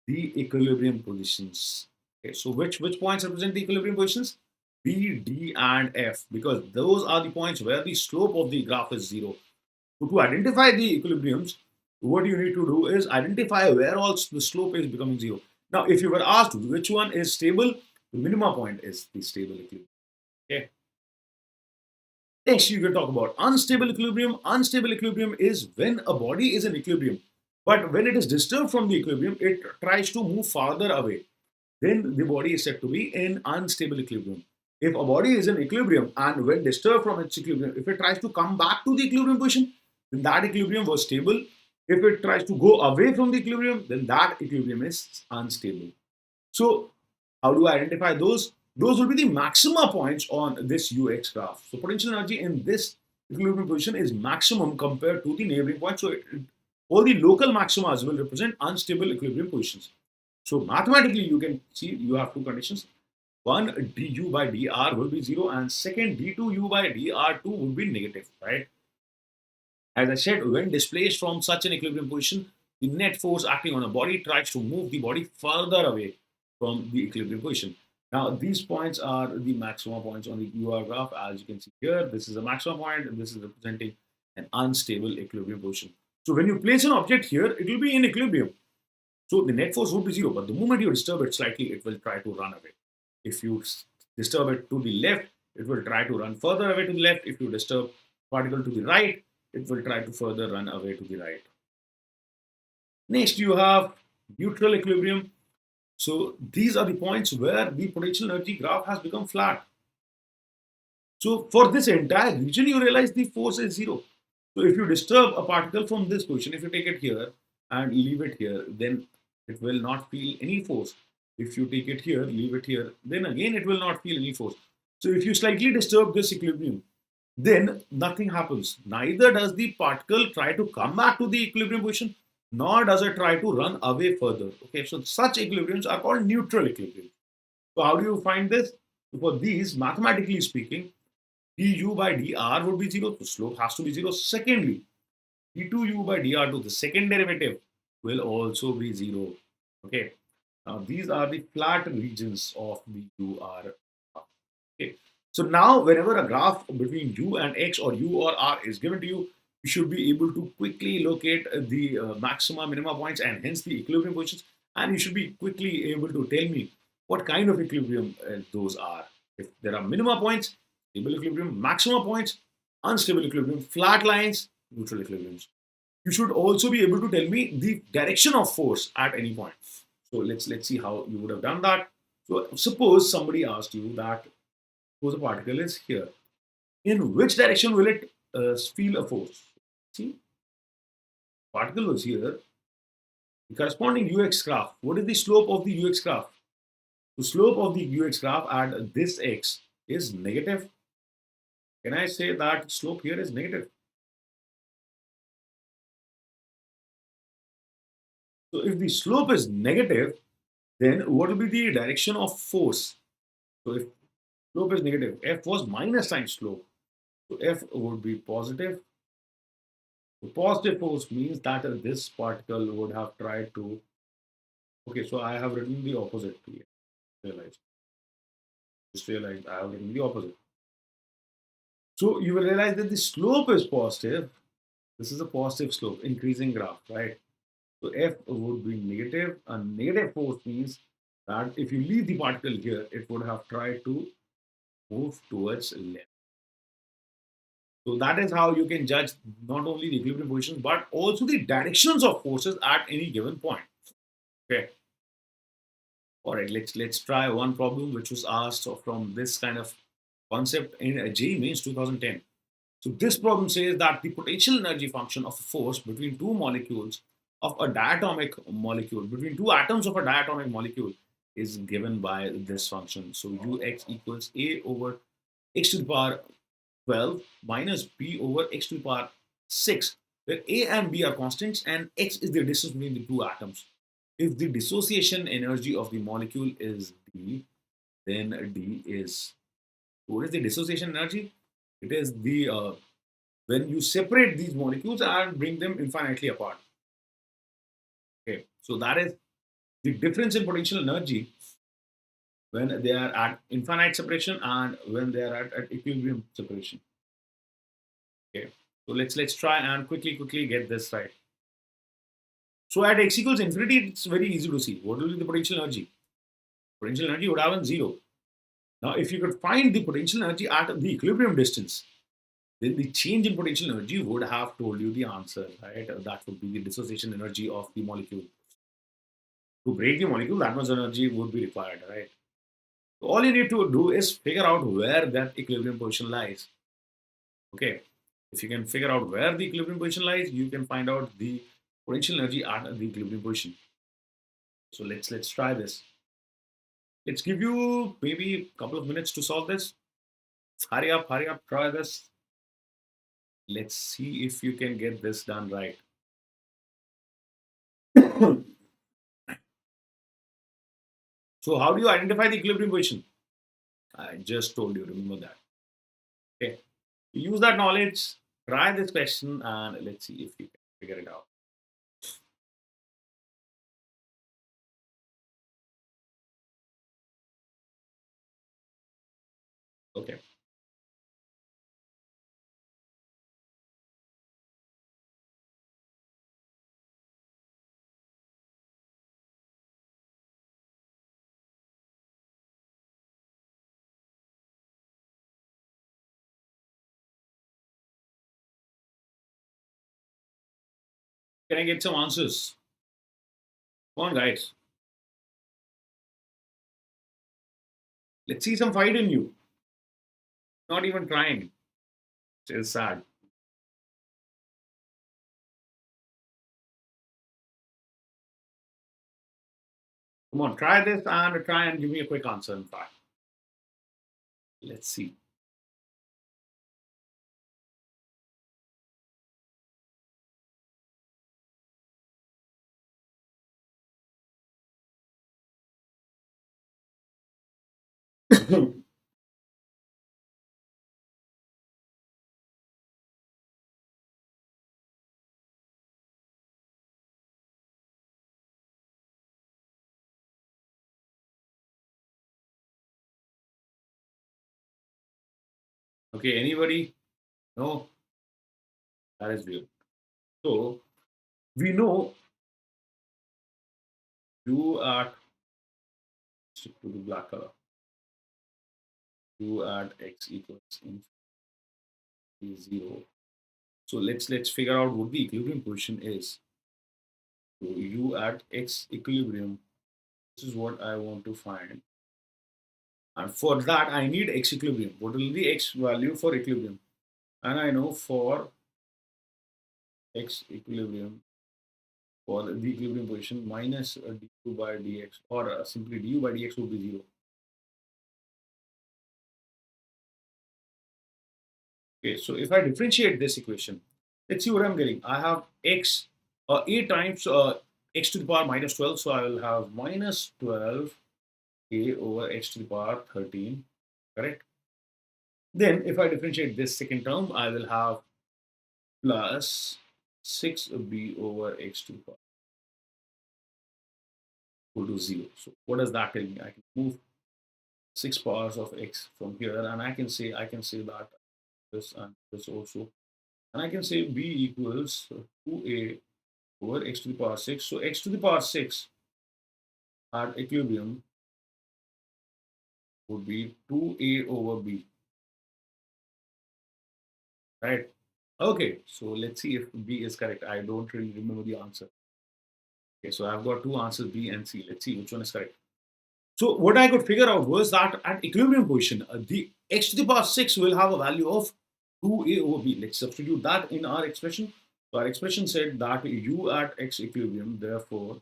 the equilibrium positions. Okay, so which points represent the equilibrium positions? B, D, and F, because those are the points where the slope of the graph is zero. So to identify the equilibriums, what you need to do is identify where all the slope is becoming zero. Now, if you were asked which one is stable, the minima point is the stable equilibrium. Okay. Next, you can talk about unstable equilibrium. Unstable equilibrium is when a body is in equilibrium, but when it is disturbed from the equilibrium, it tries to move farther away. Then the body is said to be in unstable equilibrium. If a body is in equilibrium and when disturbed from its equilibrium, if it tries to come back to the equilibrium position, then that equilibrium was stable. If it tries to go away from the equilibrium, then that equilibrium is unstable. So, how do I identify those? Those will be the maxima points on this UX graph. So, potential energy in this equilibrium position is maximum compared to the neighboring point. So, all the local maximas will represent unstable equilibrium positions. So, mathematically, you can see you have two conditions. One, du by dr will be 0, and second, d2u by dr2 will be negative, right? As I said, when displaced from such an equilibrium position, the net force acting on a body tries to move the body further away from the equilibrium position. Now, these points are the maximum points on the UR graph. As you can see here, this is a maximum point, and this is representing an unstable equilibrium position. So, when you place an object here, it will be in equilibrium. So, the net force would be 0, but the moment you disturb it slightly, it will try to run away. If you disturb it to the left, it will try to run further away to the left. If you disturb particle to the right, it will try to further run away to the right. Next, you have neutral equilibrium. So these are the points where the potential energy graph has become flat. So for this entire region, you realize the force is 0. So if you disturb a particle from this position, if you take it here and leave it here, then it will not feel any force. If you take it here, leave it here, then again it will not feel any force. So if you slightly disturb this equilibrium, then nothing happens. Neither does the particle try to come back to the equilibrium position, nor does it try to run away further. Okay, so such equilibriums are called neutral equilibrium. So how do you find this? For these, mathematically speaking, du by dr would be 0, the slope has to be 0. Secondly, d2u by dr2, the second derivative, will also be 0. Okay, now these are the flat regions of the UR. Okay, So now whenever a graph between u and x or u or r is given to you, you should be able to quickly locate the maxima, minima points and hence the equilibrium positions. And you should be quickly able to tell me what kind of equilibrium those are. If there are minima points, stable equilibrium, maxima points, unstable equilibrium, flat lines, neutral equilibriums. You should also be able to tell me the direction of force at any point. So let's see how you would have done that. So suppose somebody asked you that suppose a particle is here. In which direction will it feel a force? See, particle was here. The corresponding ux graph. What is the slope of the ux graph? The slope of the ux graph at this x is negative. Can I say that slope here is negative? So if the slope is negative, then what will be the direction of force? So if slope is negative, f was minus times slope. So f would be positive. So positive force means that this particle would have tried to. Okay, so I have written the opposite here. Realize. Just realized I have written the opposite. So you will realize that the slope is positive. This is a positive slope, increasing graph, right? So f would be negative. A negative force means that if you leave the particle here, it would have tried to move towards left. So that is how you can judge not only the equilibrium positions but also the directions of forces at any given point. Okay. All right. Let's try one problem which was asked from this kind of concept in JEE Mains 2010. So this problem says that the potential energy function of a force between two molecules of a diatomic molecule, between two atoms of a diatomic molecule, is given by this function. So ux equals a over x to the power 12 minus b over x to the power 6, where a and b are constants and x is the distance between the two atoms. If the dissociation energy of the molecule is d, then d is, what is the dissociation energy? It is the when you separate these molecules and bring them infinitely apart. Okay, so that is the difference in potential energy when they are at infinite separation and when they are at equilibrium separation. Okay, so let's try and quickly get this right. So at x equals infinity, it's very easy to see what will be the potential energy. Potential energy would have been zero. Now, if you could find the potential energy at the equilibrium distance, then the change in potential energy would have told you the answer, right? That would be the dissociation energy of the molecule. To break the molecule, that much energy would be required, right? So all you need to do is figure out where that equilibrium position lies. Okay. If you can figure out where the equilibrium position lies, you can find out the potential energy at the equilibrium position. So let's try this. Let's give you maybe a couple of minutes to solve this. Hurry up, try this. Let's see if you can get this done right. So how do you identify the equilibrium position? I just told you, remember that. Okay. Use that knowledge, try this question, and let's see if you can figure it out. Okay. Can I get some answers? Come on, guys. Let's see some fight in you. Not even trying. It's sad. Come on, try and give me a quick answer. In fact, let's see. Okay, anybody? No, that is weird. So we know u at, stick to the black color, u at x equals infinity 0. So let's figure out what the equilibrium position is. So u at x equilibrium, this is what I want to find. And for that, I need x equilibrium. What will be x value for equilibrium? And I know for x equilibrium, for the equilibrium position, minus du by dx, or simply du by dx would be 0. Okay, so if I differentiate this equation, let's see what I'm getting. I have x, a times x to the power minus 12, so I will have minus 12 a over x to the power 13, correct? Then if I differentiate this second term, I will have plus 6b over x to the power equal to 0. So what does that tell me? I can move 6 powers of x from here, and I can say that this and this also, and I can say b equals 2a over x to the power 6. So x to the power 6 at equilibrium would be 2a over b, right? Okay, so let's see if b is correct. I don't really remember the answer. Okay, so I've got two answers, b and c. Let's see which one is correct. So what I could figure out was that at equilibrium position, the x to the power 6 will have a value of 2a over b. Let's substitute that in our expression. So our expression said that u at x equilibrium, therefore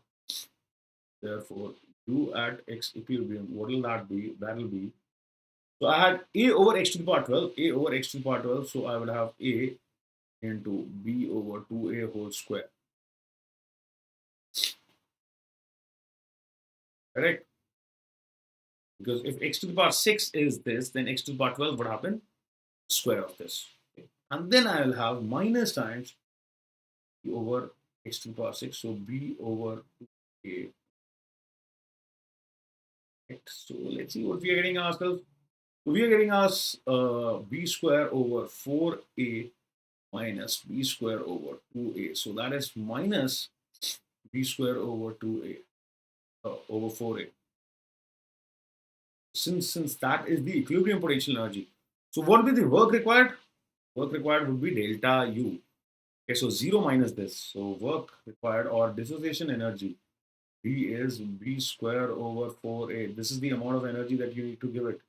u at x equilibrium, what will that be? That will be, so I had a over x to the power 12, a over x to the power 12, so I would have a into b over 2a whole square, correct? Because if x to the power 6 is this, then x to the power 12 would happen square of this. Okay. And then I will have minus times b over x to the power 6, so b over 2a. Right. So let's see what we are getting ourselves. So we are getting us b square over 4a minus b square over 2a. So that is minus b square over 2a over 4a. Since that is the equilibrium potential energy. So what will be the work required? Work required would be delta U. Okay, so 0 minus this. So work required or dissociation energy, B is B square over 4A. This is the amount of energy that you need to give it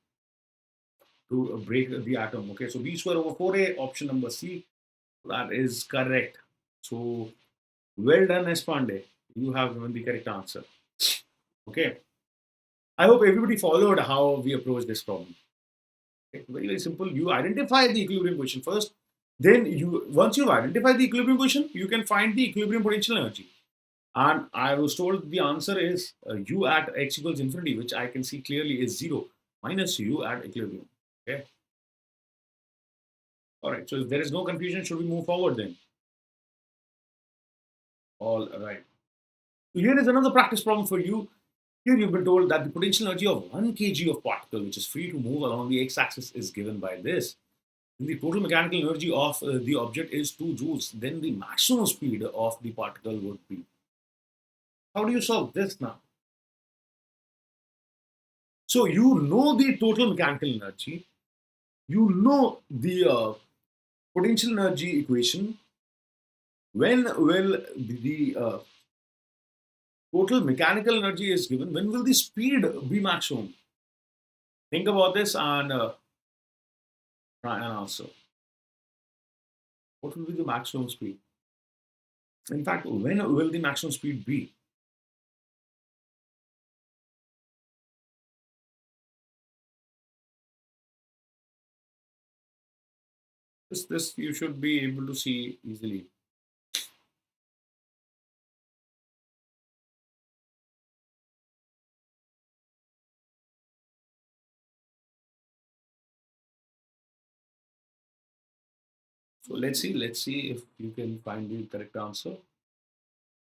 to break the atom. Okay, so B square over 4A, option number C, that is correct. So well done, Espande. You have given the correct answer. Okay. I hope everybody followed how we approach this problem. Okay, very, very simple. You identify the equilibrium position first. Then once you've identified the equilibrium position, you can find the equilibrium potential energy. And I was told the answer is u at x equals infinity, which I can see clearly is 0 minus u at equilibrium. Okay. All right. So if there is no confusion, should we move forward then? All right. So here is another practice problem for you. Here you've been told that the potential energy of 1 kg of particle, which is free to move along the x-axis, is given by this. When the total mechanical energy of the object is 2 joules, then the maximum speed of the particle would be. How do you solve this now? So you know the total mechanical energy, you know the potential energy equation. When will the total mechanical energy is given? When will the speed be maximum? Think about this and try and answer. What will be the maximum speed? In fact, when will the maximum speed be? This you should be able to see easily. So let's see if you can find the correct answer.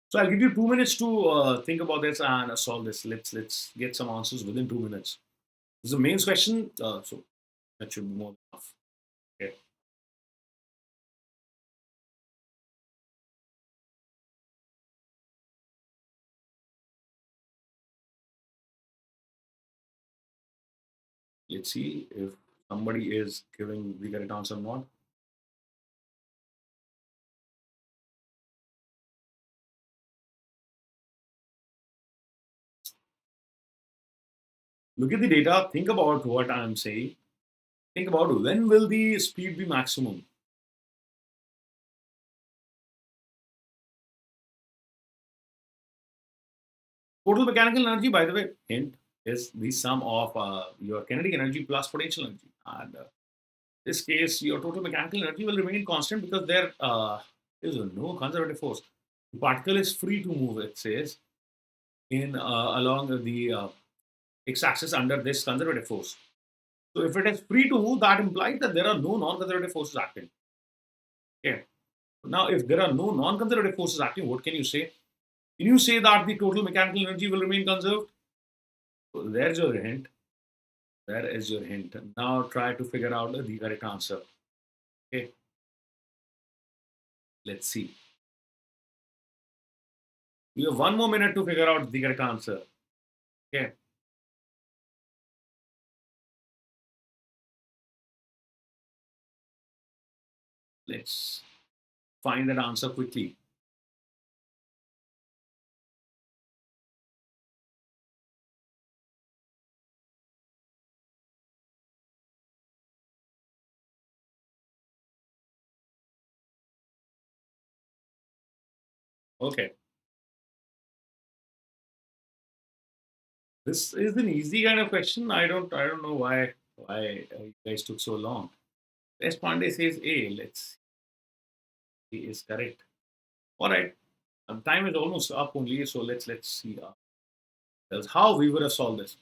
So I'll give you 2 minutes to think about this and solve this. Let's get some answers within 2 minutes. This is a mains question, so that should be more than enough. Let's see if somebody is giving the correct answer or not. Look at the data. Think about what I'm saying. Think about when will the speed be maximum. Total mechanical energy, by the way, hint, is the sum of your kinetic energy plus potential energy. And this case, your total mechanical energy will remain constant because there is no conservative force. The particle is free to move, it says, in along the x-axis under this conservative force. So if it is free to move, that implies that there are no non-conservative forces acting. Okay. Now, if there are no non-conservative forces acting, what can you say? Can you say that the total mechanical energy will remain conserved? So there's your hint. There is your hint. Now try to figure out the correct answer. Okay. Let's see. You have 1 more minute to figure out the correct answer. Okay. Let's find that answer quickly. Okay. This is an easy kind of question. I don't know why you guys took so long. S. Pandey says A. Let's see. A is correct. All right. Time is almost up only, so let's see how we would have solved this.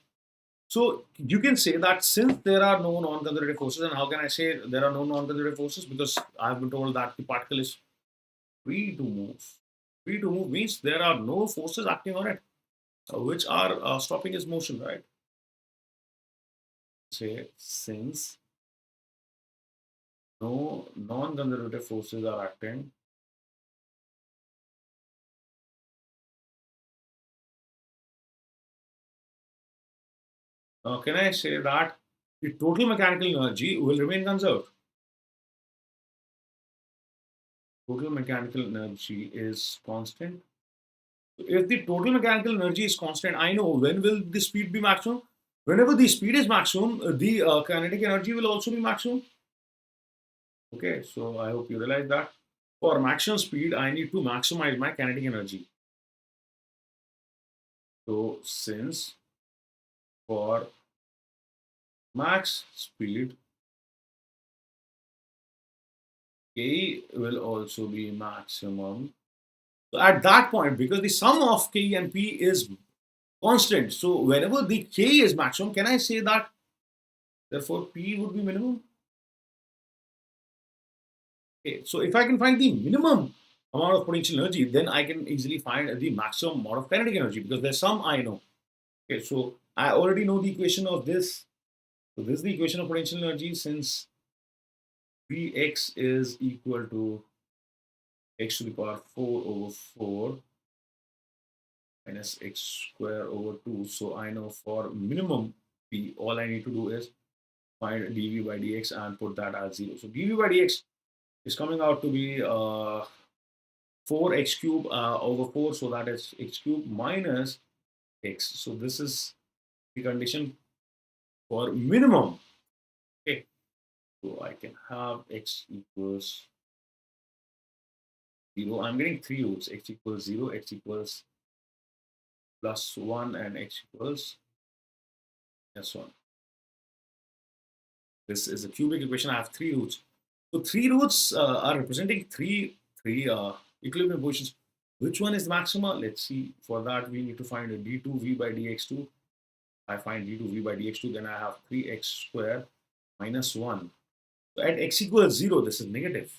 So you can say that since there are no non-conservative forces, and how can I say there are no non-conservative forces? Because I've been told that the particle is free to move. Free to move means there are no forces acting on it, which are stopping its motion, right? Say since no non-conservative forces are acting, can I say that the total mechanical energy will remain conserved? Total mechanical energy is constant. If the total mechanical energy is constant, I know when will the speed be maximum. Whenever the speed is maximum, the kinetic energy will also be maximum. Okay, so I hope you realize that. For maximum speed, I need to maximize my kinetic energy. So since for max speed, K will also be maximum. So at that point, because the sum of K and P is constant, so whenever the K is maximum, can I say that therefore P would be minimum? Okay, so if I can find the minimum amount of potential energy, then I can easily find the maximum amount of kinetic energy because there's some I know. Okay, so I already know the equation of this. So this is the equation of potential energy since Vx is equal to x to the power 4 over 4 minus x square over 2. So I know for minimum P, all I need to do is find dv by dx and put that as 0. So dv by dx is coming out to be 4x cube over 4. So that is x cube minus x. So this is the condition for minimum. Okay. So I can have x equals 0. I'm getting three roots. X equals 0, x equals plus 1, and x equals -1. This is a cubic equation. I have three roots. So three roots are representing three equilibrium positions. Which one is the maxima? Let's see. For that, we need to find a d2v by dx2. I find d2v by dx2, then I have 3x square minus 1. So at x equals 0, this is negative.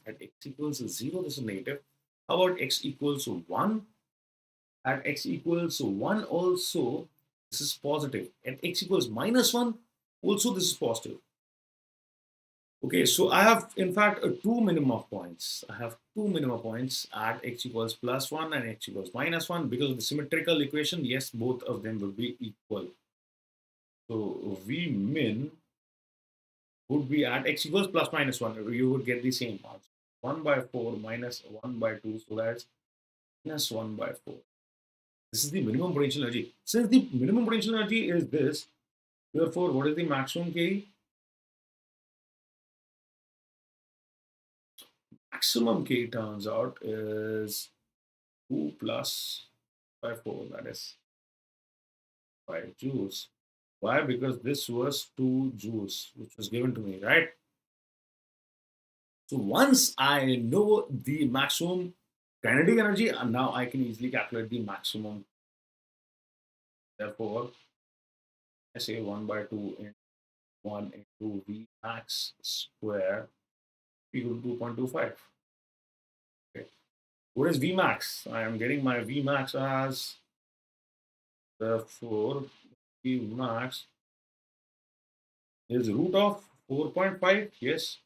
At x equals 0, this is negative. How about x equals 1? At x equals 1 also, this is positive. At x equals -1, also this is positive. Okay, so I have in fact two minimum points. I have two minimum points at x equals +1 and x equals -1 because of the symmetrical equation. Yes, both of them will be equal. So V min would be at x equals plus minus 1. You would get the same answer. 1 by 4 minus 1 by 2. So that's minus 1 by 4. This is the minimum potential energy. Since the minimum potential energy is this, therefore, what is the maximum KE? Maximum K turns out is 2 plus by 4, that is 5 joules. Why? Because this was 2 joules, which was given to me, right? So once I know the maximum kinetic energy, and now I can easily calculate the maximum. Therefore, I say 1 by 2 in 1 into V max square equal to 2.25. Okay. What is V max? I am getting my V max as, therefore, V max is root of 4.5. Yes,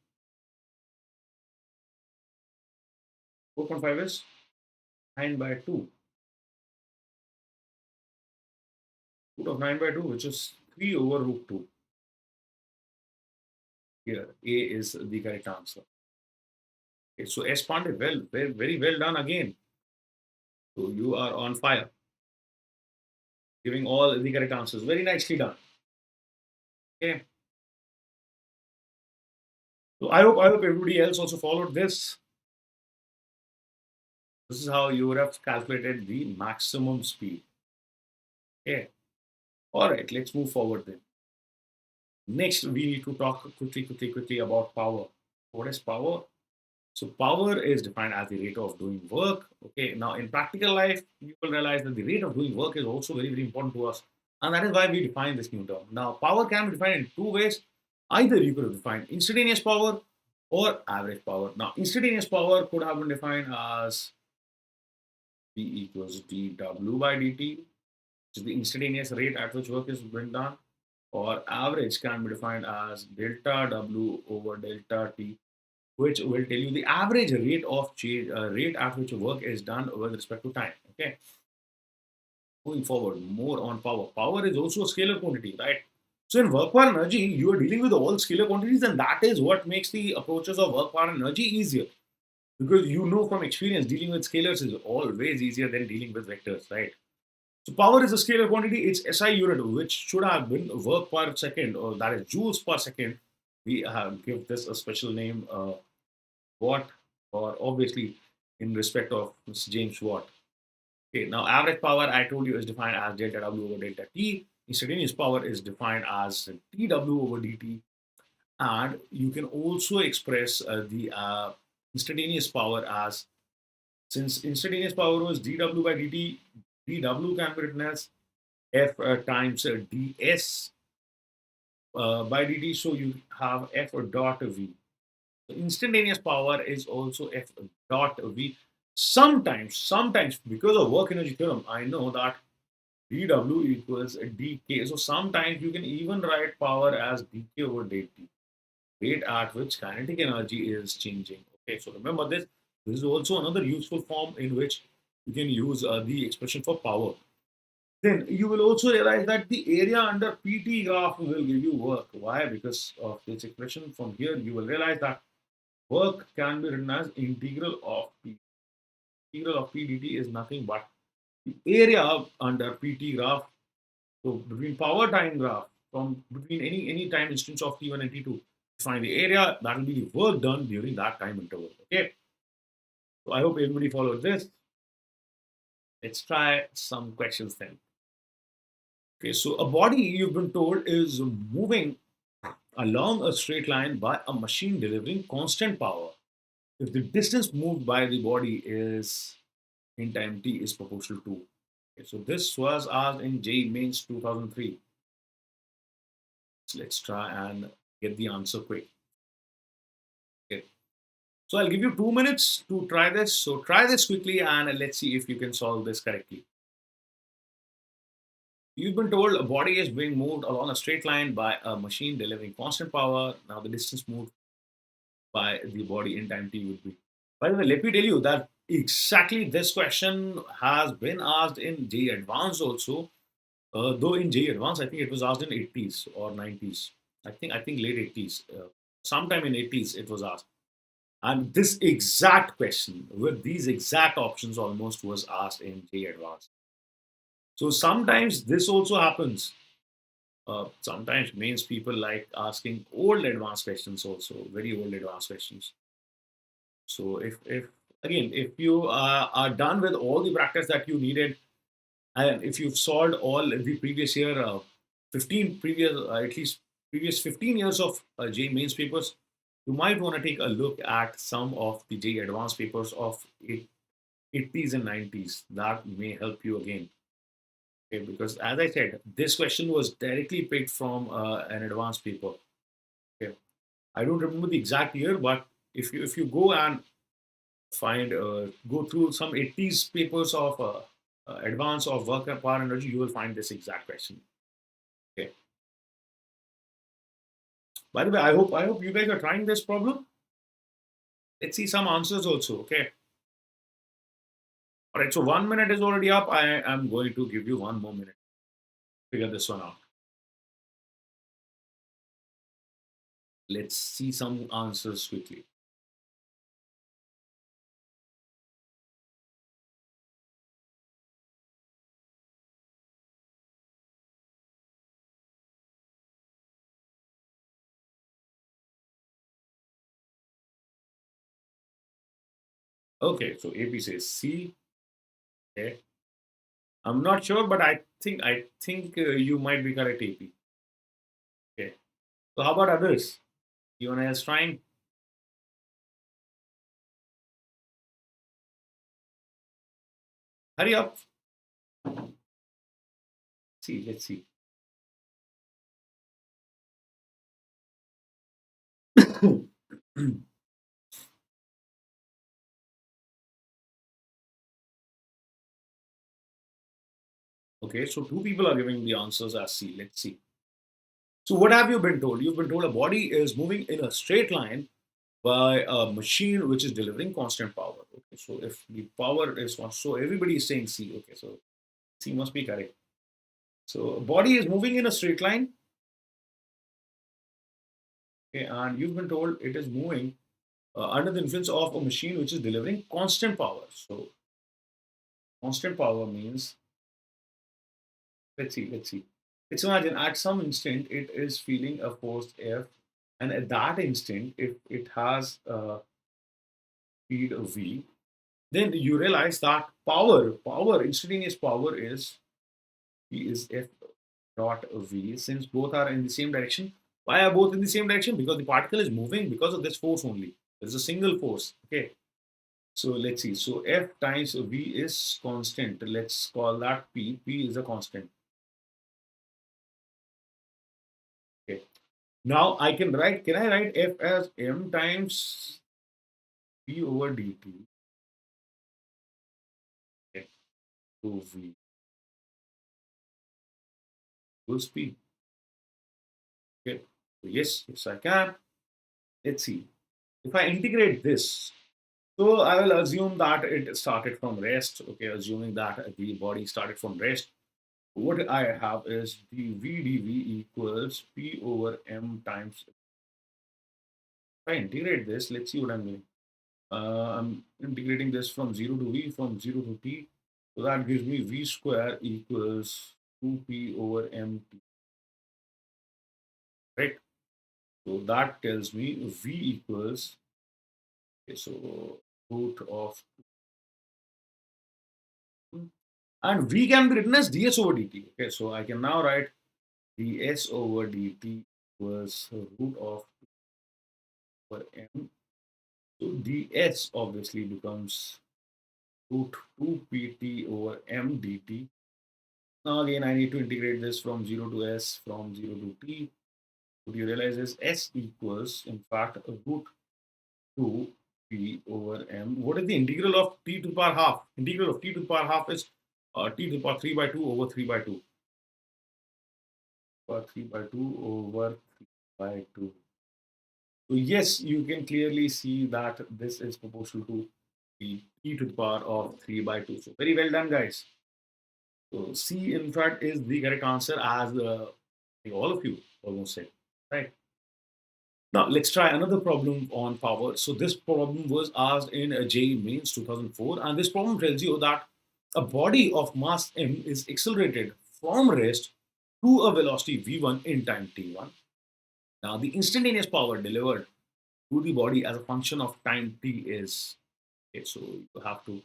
4.5 is 9 by 2. Root of 9 by 2, which is 3 over root 2. Here, A is the correct answer. Okay, so S Pandey, well, very, very well done again. So you are on fire, giving all the correct answers. Very nicely done. Okay. So I hope everybody else also followed this. This is how you would have calculated the maximum speed. Okay. All right, let's move forward then. Next, we need to talk quickly about power. What is power? So power is defined as the rate of doing work. Okay, now in practical life, you will realize that the rate of doing work is also very, very important to us. And that is why we define this new term. Now, power can be defined in two ways. Either you could have defined instantaneous power or average power. Now, instantaneous power could have been defined as P equals dW by dt, which is the instantaneous rate at which work is being done, or average can be defined as delta W over delta T, which will tell you the average rate of change, rate at which work is done with respect to time. Okay. Moving forward, more on power. Power is also a scalar quantity, right? So in work power energy, you are dealing with all scalar quantities, and that is what makes the approaches of work power energy easier. Because you know from experience, dealing with scalars is always easier than dealing with vectors, right? So power is a scalar quantity. Its SI unit, which should have been work per second, or that is joules per second. We give this a special name, Watt, or obviously in respect of Mr. James Watt. Okay, now average power I told you is defined as delta W over delta T. Instantaneous power is defined as dW over dt. And you can also express the instantaneous power as, since instantaneous power was dW by dt, dW can be written as F times ds by dt. So you have F dot V. Instantaneous power is also F dot V. Sometimes because of work energy theorem, I know that dW equals dk. So sometimes you can even write power as dk over dt, rate at which kinetic energy is changing. Okay, so remember this. This is also another useful form in which you can use the expression for power. Then you will also realize that the area under PT graph will give you work. Why? Because of this expression from here, you will realize that work can be written as integral of P. Integral of P dt is nothing but the area under PT graph. So between power time graph, from between any time instance of T1 and T2, find the area, that will be the work done during that time interval. Okay. So I hope everybody followed this. Let's try some questions then. Okay, so a body you've been told is moving along a straight line by a machine delivering constant power. If the distance moved by the body is in time t is proportional to. Okay, so this was asked in JEE Mains 2003. So let's try and get the answer quick. Okay. So I'll give you 2 minutes to try this. So try this quickly and let's see if you can solve this correctly. You've been told a body is being moved along a straight line by a machine delivering constant power. Now the distance moved by the body in time t would be. By the way, let me tell you that exactly this question has been asked in JEE Advanced also. Though in JEE Advanced, I think it was asked in 80s or 90s. I think late 80s. Sometime in 80s it was asked. And this exact question with these exact options almost was asked in JEE Advanced. So sometimes this also happens. Sometimes mains people like asking old advanced questions also, very old advanced questions. So if again, if you are done with all the practice that you needed, and if you've solved all the previous year, 15 previous, at least previous 15 years of JEE mains papers, you might want to take a look at some of the JEE advanced papers of 80s and 90s. That may help you again. Okay, because as I said, this question was directly picked from an advanced paper. Okay. I don't remember the exact year, but if you go and find go through some 80s papers of advance of work and power energy, you will find this exact question. Okay. By the way, I hope you guys are trying this problem. Let's see some answers also. Okay. All right. So 1 minute is already up. I am going to give you 1 more minute to figure this one out. Let's see some answers quickly. Okay. So AP says C. Okay. I'm not sure, but I think you might be correct, AP. Okay. So how about others? Anyone else trying? Hurry up. See, let's see. Okay, so two people are giving the answers as C. Let's see. So what have you been told? You've been told a body is moving in a straight line by a machine which is delivering constant power. Okay, so if the power is so everybody is saying C. Okay, so C must be correct. So a body is moving in a straight line. Okay, and you've been told it is moving under the influence of a machine which is delivering constant power. So constant power means, let's see. Let's imagine at some instant it is feeling a force F, and at that instant, if it has a speed of V, then you realize that instantaneous power is V is F dot V. Since both are in the same direction, why are both in the same direction? Because the particle is moving because of this force only. There's a single force. Okay. So let's see. So F times V is constant. Let's call that P. P is a constant. Okay. Now I can write, can I write F as M times P over dt? Okay. So V equals P. Okay. So yes, I can. Let's see. If I integrate this, so I will assume that it started from rest. Okay, assuming that the body started from rest. What I have is the V dV equals P over M times. If I integrate this, let's see what I'm doing. I'm integrating this from 0 to V, from 0 to T. So that gives me V square equals 2P over MT, right? So that tells me V equals, okay, so root of, and V can be written as ds over dt. Okay, so I can now write ds over dt equals root of over M. So ds obviously becomes root 2pt over M dt. Now again, I need to integrate this from 0 to s, from 0 to t. What you realize is s equals, in fact, root 2 p over m. What is the integral of t to the power half? Integral of t to the power half is t to the power 3 by 2 over 3 by 2. Power 3 by 2 over 3 by 2. So yes, you can clearly see that this is proportional to the t to the power of 3 by 2. So very well done, guys. So C, in fact, is the correct answer, as all of you almost said, right? Now let's try another problem on power. So this problem was asked in a JEE Mains 2004, and this problem tells you that a body of mass m is accelerated from rest to a velocity v1 in time t1. Now the instantaneous power delivered to the body as a function of time t is, okay, so you have to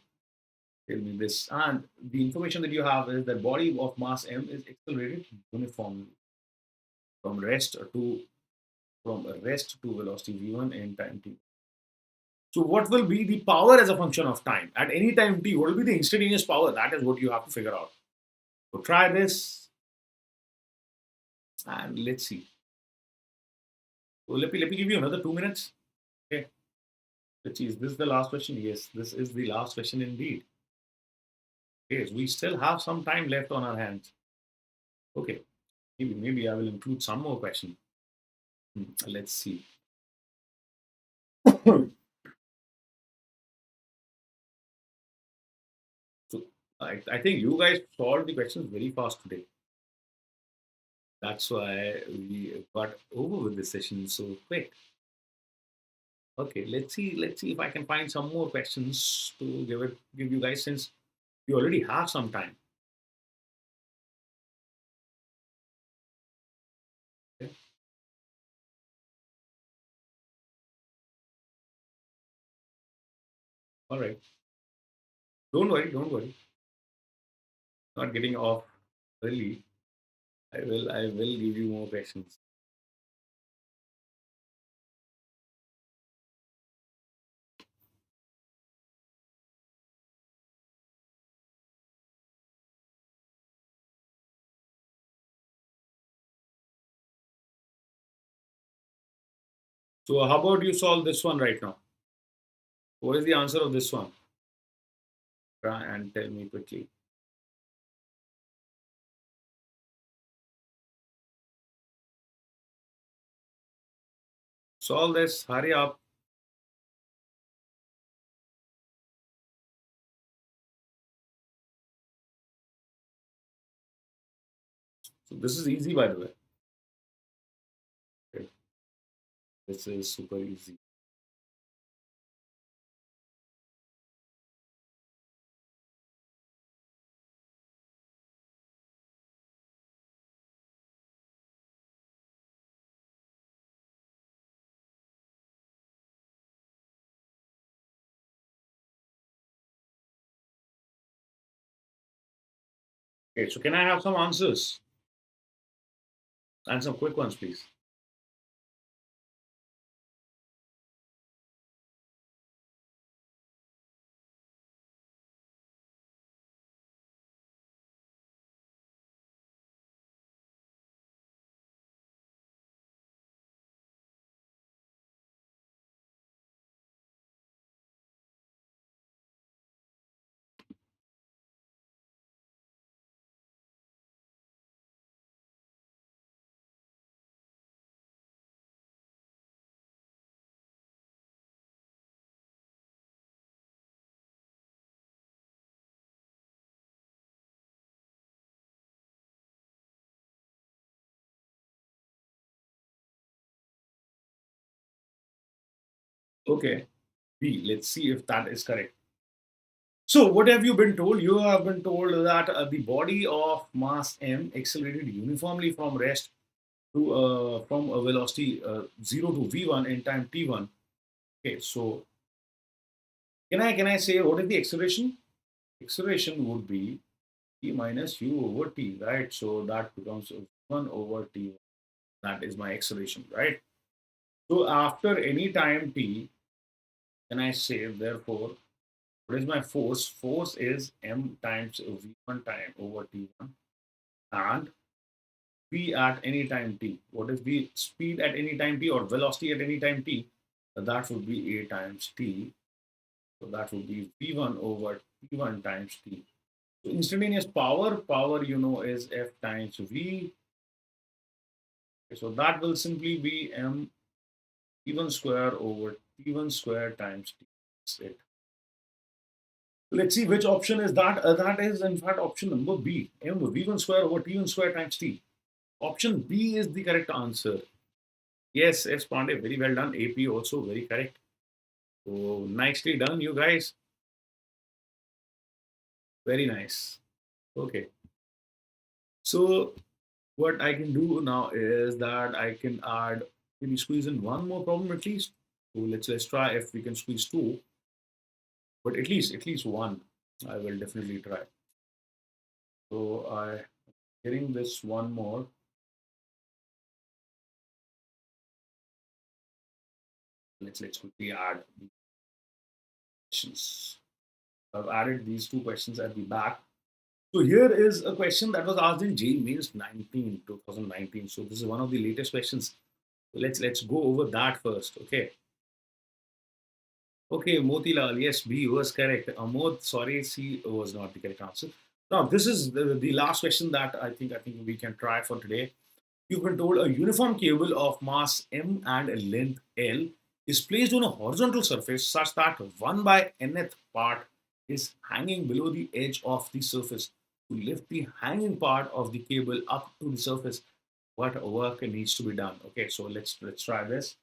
tell me this, and the information that you have is that body of mass m is accelerated uniformly from rest to velocity v1 in time t. So what will be the power as a function of time at any time t? What will be the instantaneous power? That is what you have to figure out. So try this and let's see. So let me give you another 2 minutes. Okay, let's see. Is this the last question? Yes, this is the last question indeed. Okay, so we still have some time left on our hands. Okay, maybe I will include some more questions. Let's see. So I think you guys solved the questions very fast today. That's why we got over with the session so quick. Okay, let's see if I can find some more questions to give you guys, since you already have some time. Okay? All right. Don't worry. Not getting off early. I will give you more questions. So how about you solve this one right now? What is the answer of this one? Try and tell me quickly. Solve this, hurry up. So this is easy, by the way. Okay. This is super easy. Okay, so can I have some answers? And some quick ones, please. Okay. B. Let's see if that is correct. So, what have you been told? You have been told that the body of mass m accelerated uniformly from rest to from a velocity 0 to v1 in time t1. Okay, so can I say what is the acceleration? Acceleration would be t minus u over t, right? So that becomes 1 over t. That is my acceleration, right? So after any time t, can I say therefore what is my force? Force is m times v1 time over t1, and v at any time t. What is the speed at any time t or velocity at any time t? That would be a times t. So that would be v1 over t1 times t. So instantaneous power is f times v. So that will simply be m t1 square over t1 square times t. That's it. Let's see which option is that. That is in fact option number B. M V1 square over T1 square times T. Option B is the correct answer. Yes, S. Pandey, very well done. AP also very correct. So nicely done, you guys. Very nice. Okay. So what I can do now is that I can add, maybe squeeze in one more problem at least. So let's try if we can squeeze two, but at least one. I will definitely try. So I getting this one more. Let's quickly add the questions. I've added these two questions at the back. So here is a question that was asked in JEE Mains 2019. So this is one of the latest questions. So let's go over that first. Okay. Okay, Motilal, yes, B was correct. Amod, sorry, C was not the correct answer. Now, this is the last question that I think we can try for today. You've been told a uniform cable of mass M and length L is placed on a horizontal surface such that 1 by nth part is hanging below the edge of the surface. To lift the hanging part of the cable up to the surface, what work needs to be done? Okay, so let's try this.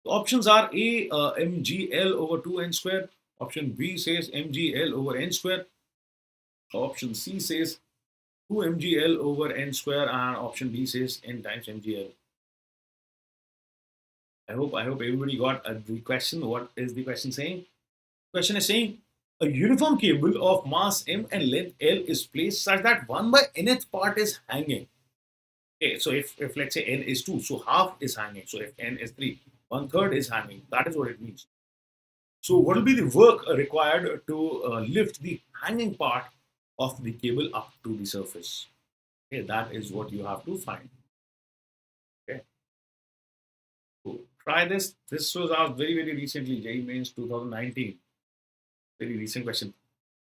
The options are A, mgl over 2n square. Option B says mgl over n square. Option C says 2 mgl over n square, and option D says n times mgl. I hope everybody got the question. What is the question saying? The question is saying a uniform cable of mass m and length L is placed such that 1 by nth part is hanging. Okay, so if let's say n is 2, so half is hanging. So if n is 3, 1/3 is hanging. That is what it means. So what will be the work required to lift the hanging part of the cable up to the surface? Okay, that is what you have to find. Okay, so try this. This was asked very recently, JEE Mains 2019. Very recent question.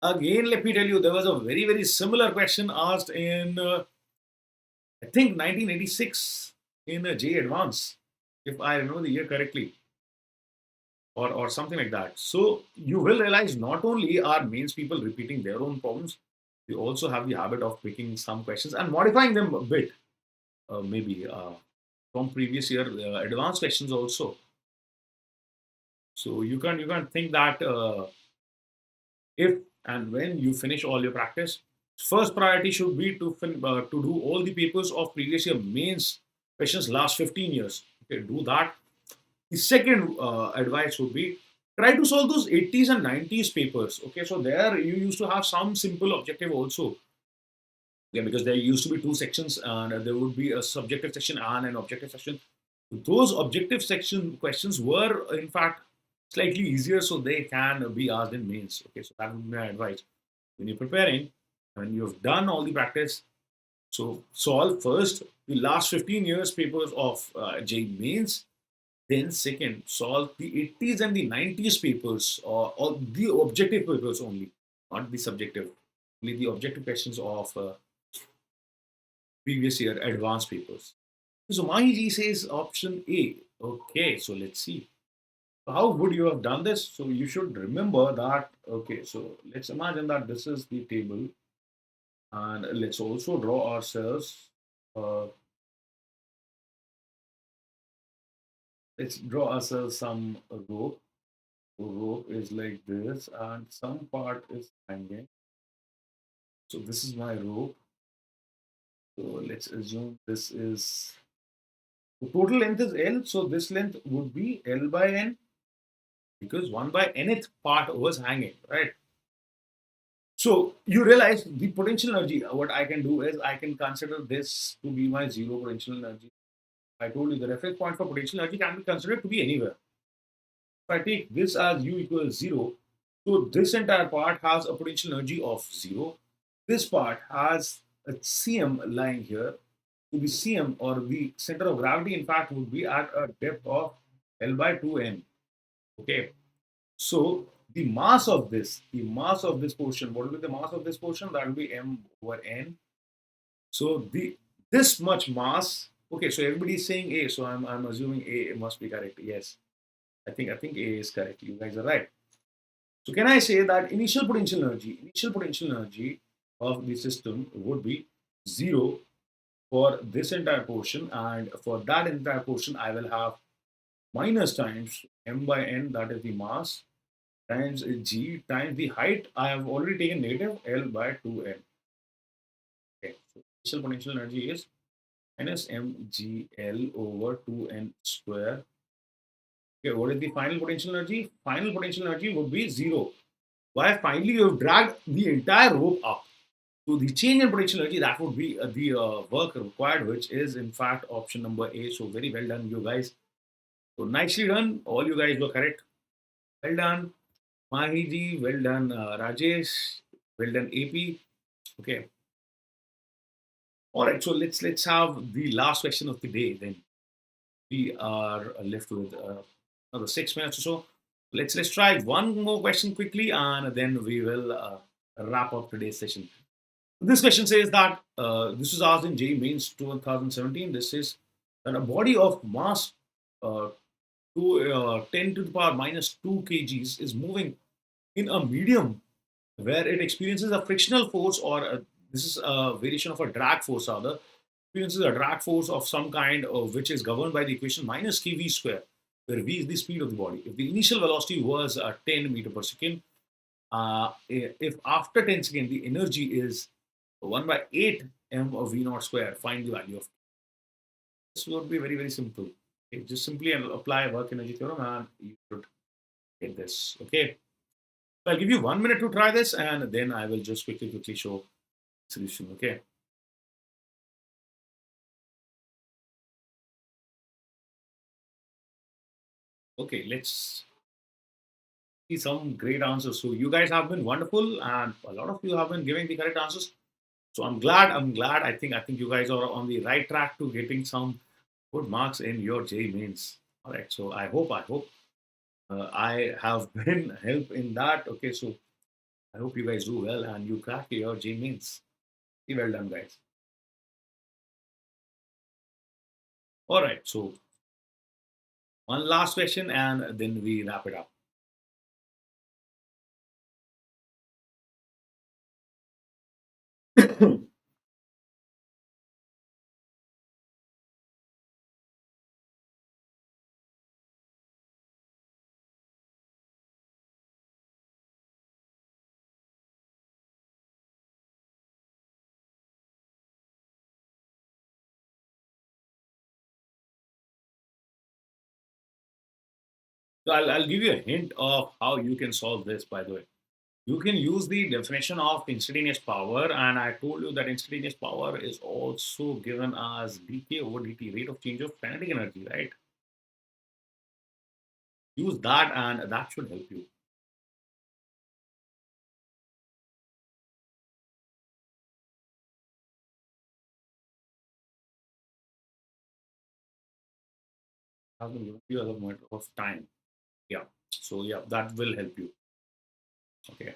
Again, let me tell you, there was a very similar question asked in I think 1986 in a JEE Advance, if I remember the year correctly, or something like that. So you will realize not only are mains people repeating their own problems, they also have the habit of picking some questions and modifying them a bit, maybe from previous year advanced questions also. So you can think that if and when you finish all your practice, first priority should be to do all the papers of previous year mains questions last 15 years. Okay, do that. The second advice would be try to solve those 80s and 90s papers. Okay, so there you used to have some simple objective also. Yeah, because there used to be two sections, and there would be a subjective section and an objective section. Those objective section questions were, in fact, slightly easier, so they can be asked in mains. Okay, so that would be my advice. When you're preparing, when you've done all the practice, so solve first the last 15 years papers of JEE Mains. Then second, solve the 80s and the 90s papers, or the objective papers only, not the subjective. Only the objective questions of previous year advanced papers. So Mahiji says option A. Okay, so let's see. How would you have done this? So you should remember that. Okay, so let's imagine that this is the table, and let's also draw ourselves. Uh, let's draw ourselves some rope. So rope is like this, and some part is hanging. So this is my rope. So let's assume this is the total length is L. So this length would be L by N, because 1 by nth part was hanging, right? So you realize the potential energy. What I can do is I can consider this to be my zero potential energy. I told you the reference point for potential energy can be considered to be anywhere. If I take this as U equals 0, so this entire part has a potential energy of 0. This part has a Cm lying here. So the Cm, or the center of gravity, in fact, would be at a depth of L by 2n. Okay. So the mass of this portion, what will be the mass of this portion? That will be m over n. So this much mass. Okay, so everybody is saying A, so I'm assuming A must be correct. Yes, I think A is correct. You guys are right. So can I say that initial potential energy of the system would be zero for this entire portion, and for that entire portion, I will have minus times m by n, that is the mass, times g times the height. I have already taken negative L by 2n. Okay, so initial potential energy is minus mgl over 2n square. Okay, what is the final potential energy? Final potential energy would be zero. Why? Finally, you have dragged the entire rope up. So the change in potential energy, that would be the work required, which is in fact option number A. So very well done, you guys. So nicely done. All you guys were correct. Well done, Mahiji. Well done, Rajesh. Well done, AP. Okay. All right. So let's have the last question of the day. Then we are left with another 6 minutes or so. Let's try one more question quickly, and then we will wrap up today's session. This question says that this was asked in JEE Mains 2017. This is that a body of mass uh, 10 to the power minus 2 kgs is moving in a medium where it experiences a frictional force, or this is a variation of a drag force, rather, experiences a drag force of some kind, which is governed by the equation minus kv square, where v is the speed of the body. If the initial velocity was 10 meter per second, if after 10 seconds the energy is 1 by 8 m of v naught square, find the value of. This would be very, very simple. Okay, just simply apply work energy theorem and you should get this. Okay. So I'll give you 1 minute to try this, and then I will just quickly show the solution. Okay. Okay, let's see some great answers. So you guys have been wonderful, and a lot of you have been giving the correct answers. So I'm glad. I'm glad. I think you guys are on the right track to getting some good marks in your JEE mains. All right. So I hope I have been help in that. Okay. So I hope you guys do well and you crack your JEE mains. Well done, guys. All right. So one last question, and then we wrap it up. So I'll give you a hint of how you can solve this, by the way. You can use the definition of instantaneous power, and I told you that instantaneous power is also given as dk over dt, rate of change of kinetic energy, right? Use that, and that should help you. I will give you a moment of time. Yeah. So yeah, that will help you. Okay.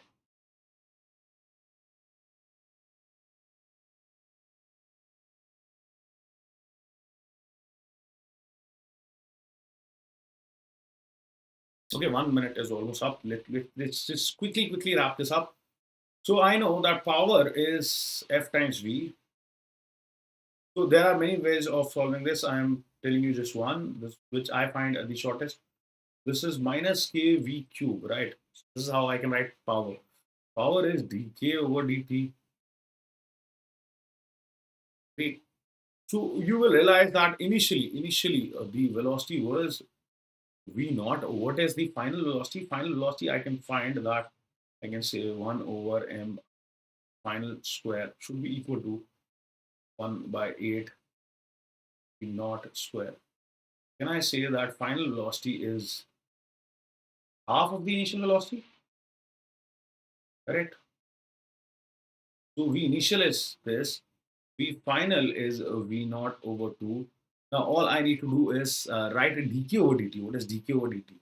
Okay, 1 minute is almost up. Let's just quickly wrap this up. So I know that power is F times V. So there are many ways of solving this. I am telling you just one, which I find the shortest. This is minus kv cube, right? This is how I can write power. Power is dk over dt. Great. So you will realize that initially the velocity was v naught. What is the final velocity? Final velocity, I can find that I can say 1 over m final square should be equal to 1 by 8 v naught square. Can I say that final velocity is half of the initial velocity? Correct. So V initial is this, V final is V naught over 2. Now all I need to do is write a dk over dt. What is dk over dt?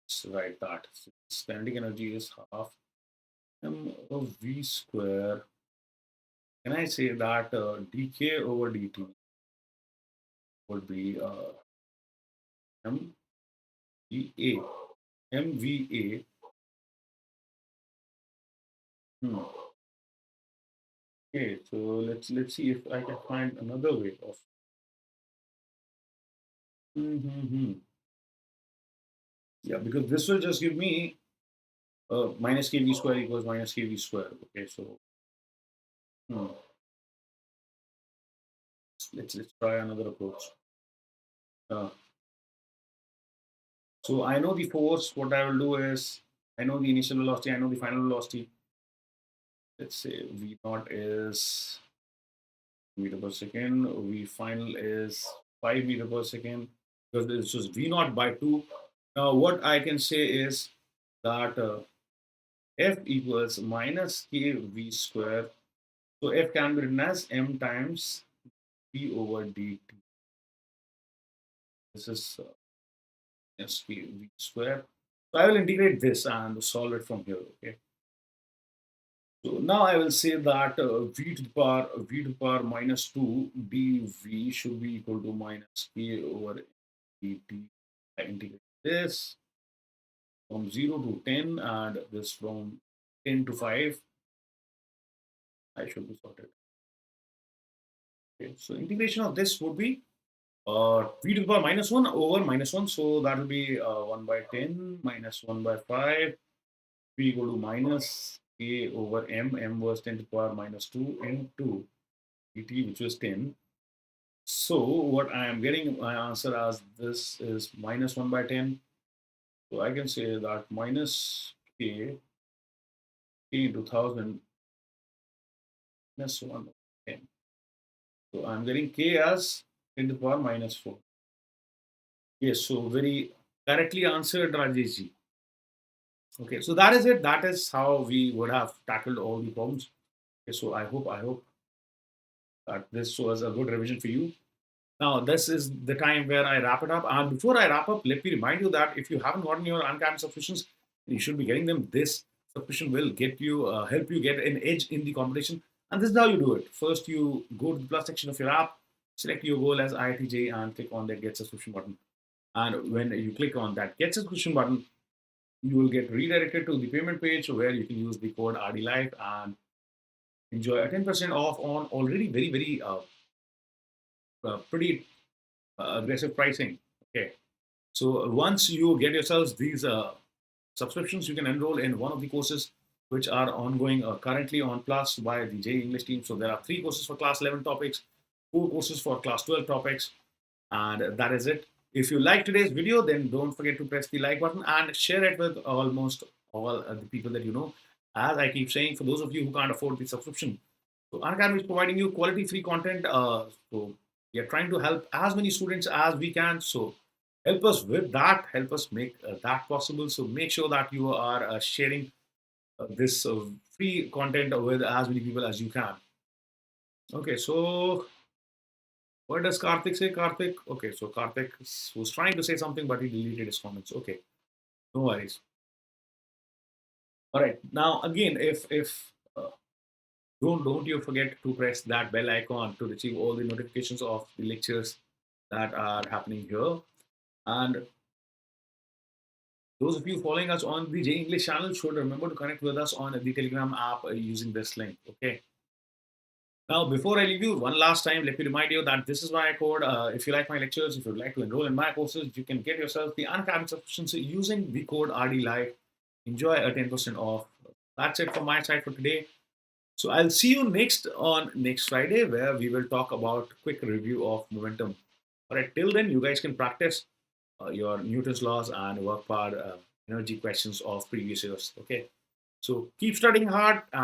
Let's write that. So kinetic energy is half m of V square. Can I say that dk over dt would be mva? mva Hmm. Okay, so let's see if I can find another way of. Mm-hmm. Yeah, because this will just give me minus kv square equals minus kv square. Okay, so hmm, let's try another approach. Uh, so I know the force. What I will do is I know the initial velocity. I know the final velocity. Let's say v naught is meter per second. V final is 5 meter per second because this is v naught by 2. Now what I can say is that f equals minus kv square. So f can be written as m times d over dt. This is s k v square. So I will integrate this and solve it from here. Okay. So now I will say that v to the power minus 2 dv should be equal to minus k over dt. I integrate this from 0 to 10 and this from 10 to 5. I should be sorted. Okay. So integration of this would be v to the power minus 1 over minus 1. So that will be 1 by 10 minus 1 by 5. V equal to minus k over m. M was 10 to the power minus 2 into dt, which was 10. So what I am getting my answer as this is minus 1 by 10. So I can say that minus k into 1000 minus 1 over 10. So I'm getting k as 10 to the power minus 4. Yes, so very correctly answered, Rajesh. Okay, so that is it. That is how we would have tackled all the problems. Okay, so I hope that this was a good revision for you. Now, this is the time where I wrap it up. And before I wrap up, let me remind you that if you haven't gotten your Unacademy subscriptions, you should be getting them. This subscription will get you, help you get an edge in the competition. And this is how you do it. First, you go to the plus section of your app, select your goal as IIT JEE, and click on that Get Subscription button. And when you click on that Get Subscription button, you will get redirected to the payment page where you can use the code RDLife and enjoy a 10% off on already very pretty aggressive pricing. Okay, so once you get yourselves these subscriptions, you can enroll in one of the courses which are ongoing currently on Plus by the JEE English team. So there are 3 courses for class 11 topics, 4 courses for class 12 topics, and that is it. If you like today's video, then don't forget to press the like button and share it with almost all the people that you know. As I keep saying, for those of you who can't afford the subscription, so Unacademy is providing you quality free content. So we are trying to help as many students as we can. So help us with that. Help us make that possible. So make sure that you are sharing this free content with as many people as you can. Okay, so what does Karthik say? Karthik. Okay, so Karthik was trying to say something, but he deleted his comments. Okay, no worries. All right. Now again, if don't you forget to press that bell icon to receive all the notifications of the lectures that are happening here. And those of you following us on the JEE English channel should remember to connect with us on the Telegram app using this link. Okay. Now, before I leave you, one last time, let me remind you that this is my code. If you like my lectures, if you'd like to enroll in my courses, you can get yourself the Unacademy subscription using the code RDLive. Enjoy a 10% off. That's it from my side for today. So I'll see you next Friday, where we will talk about quick review of momentum. All right, till then, you guys can practice your Newton's laws and work hard energy questions of previous years. Okay, so keep studying hard and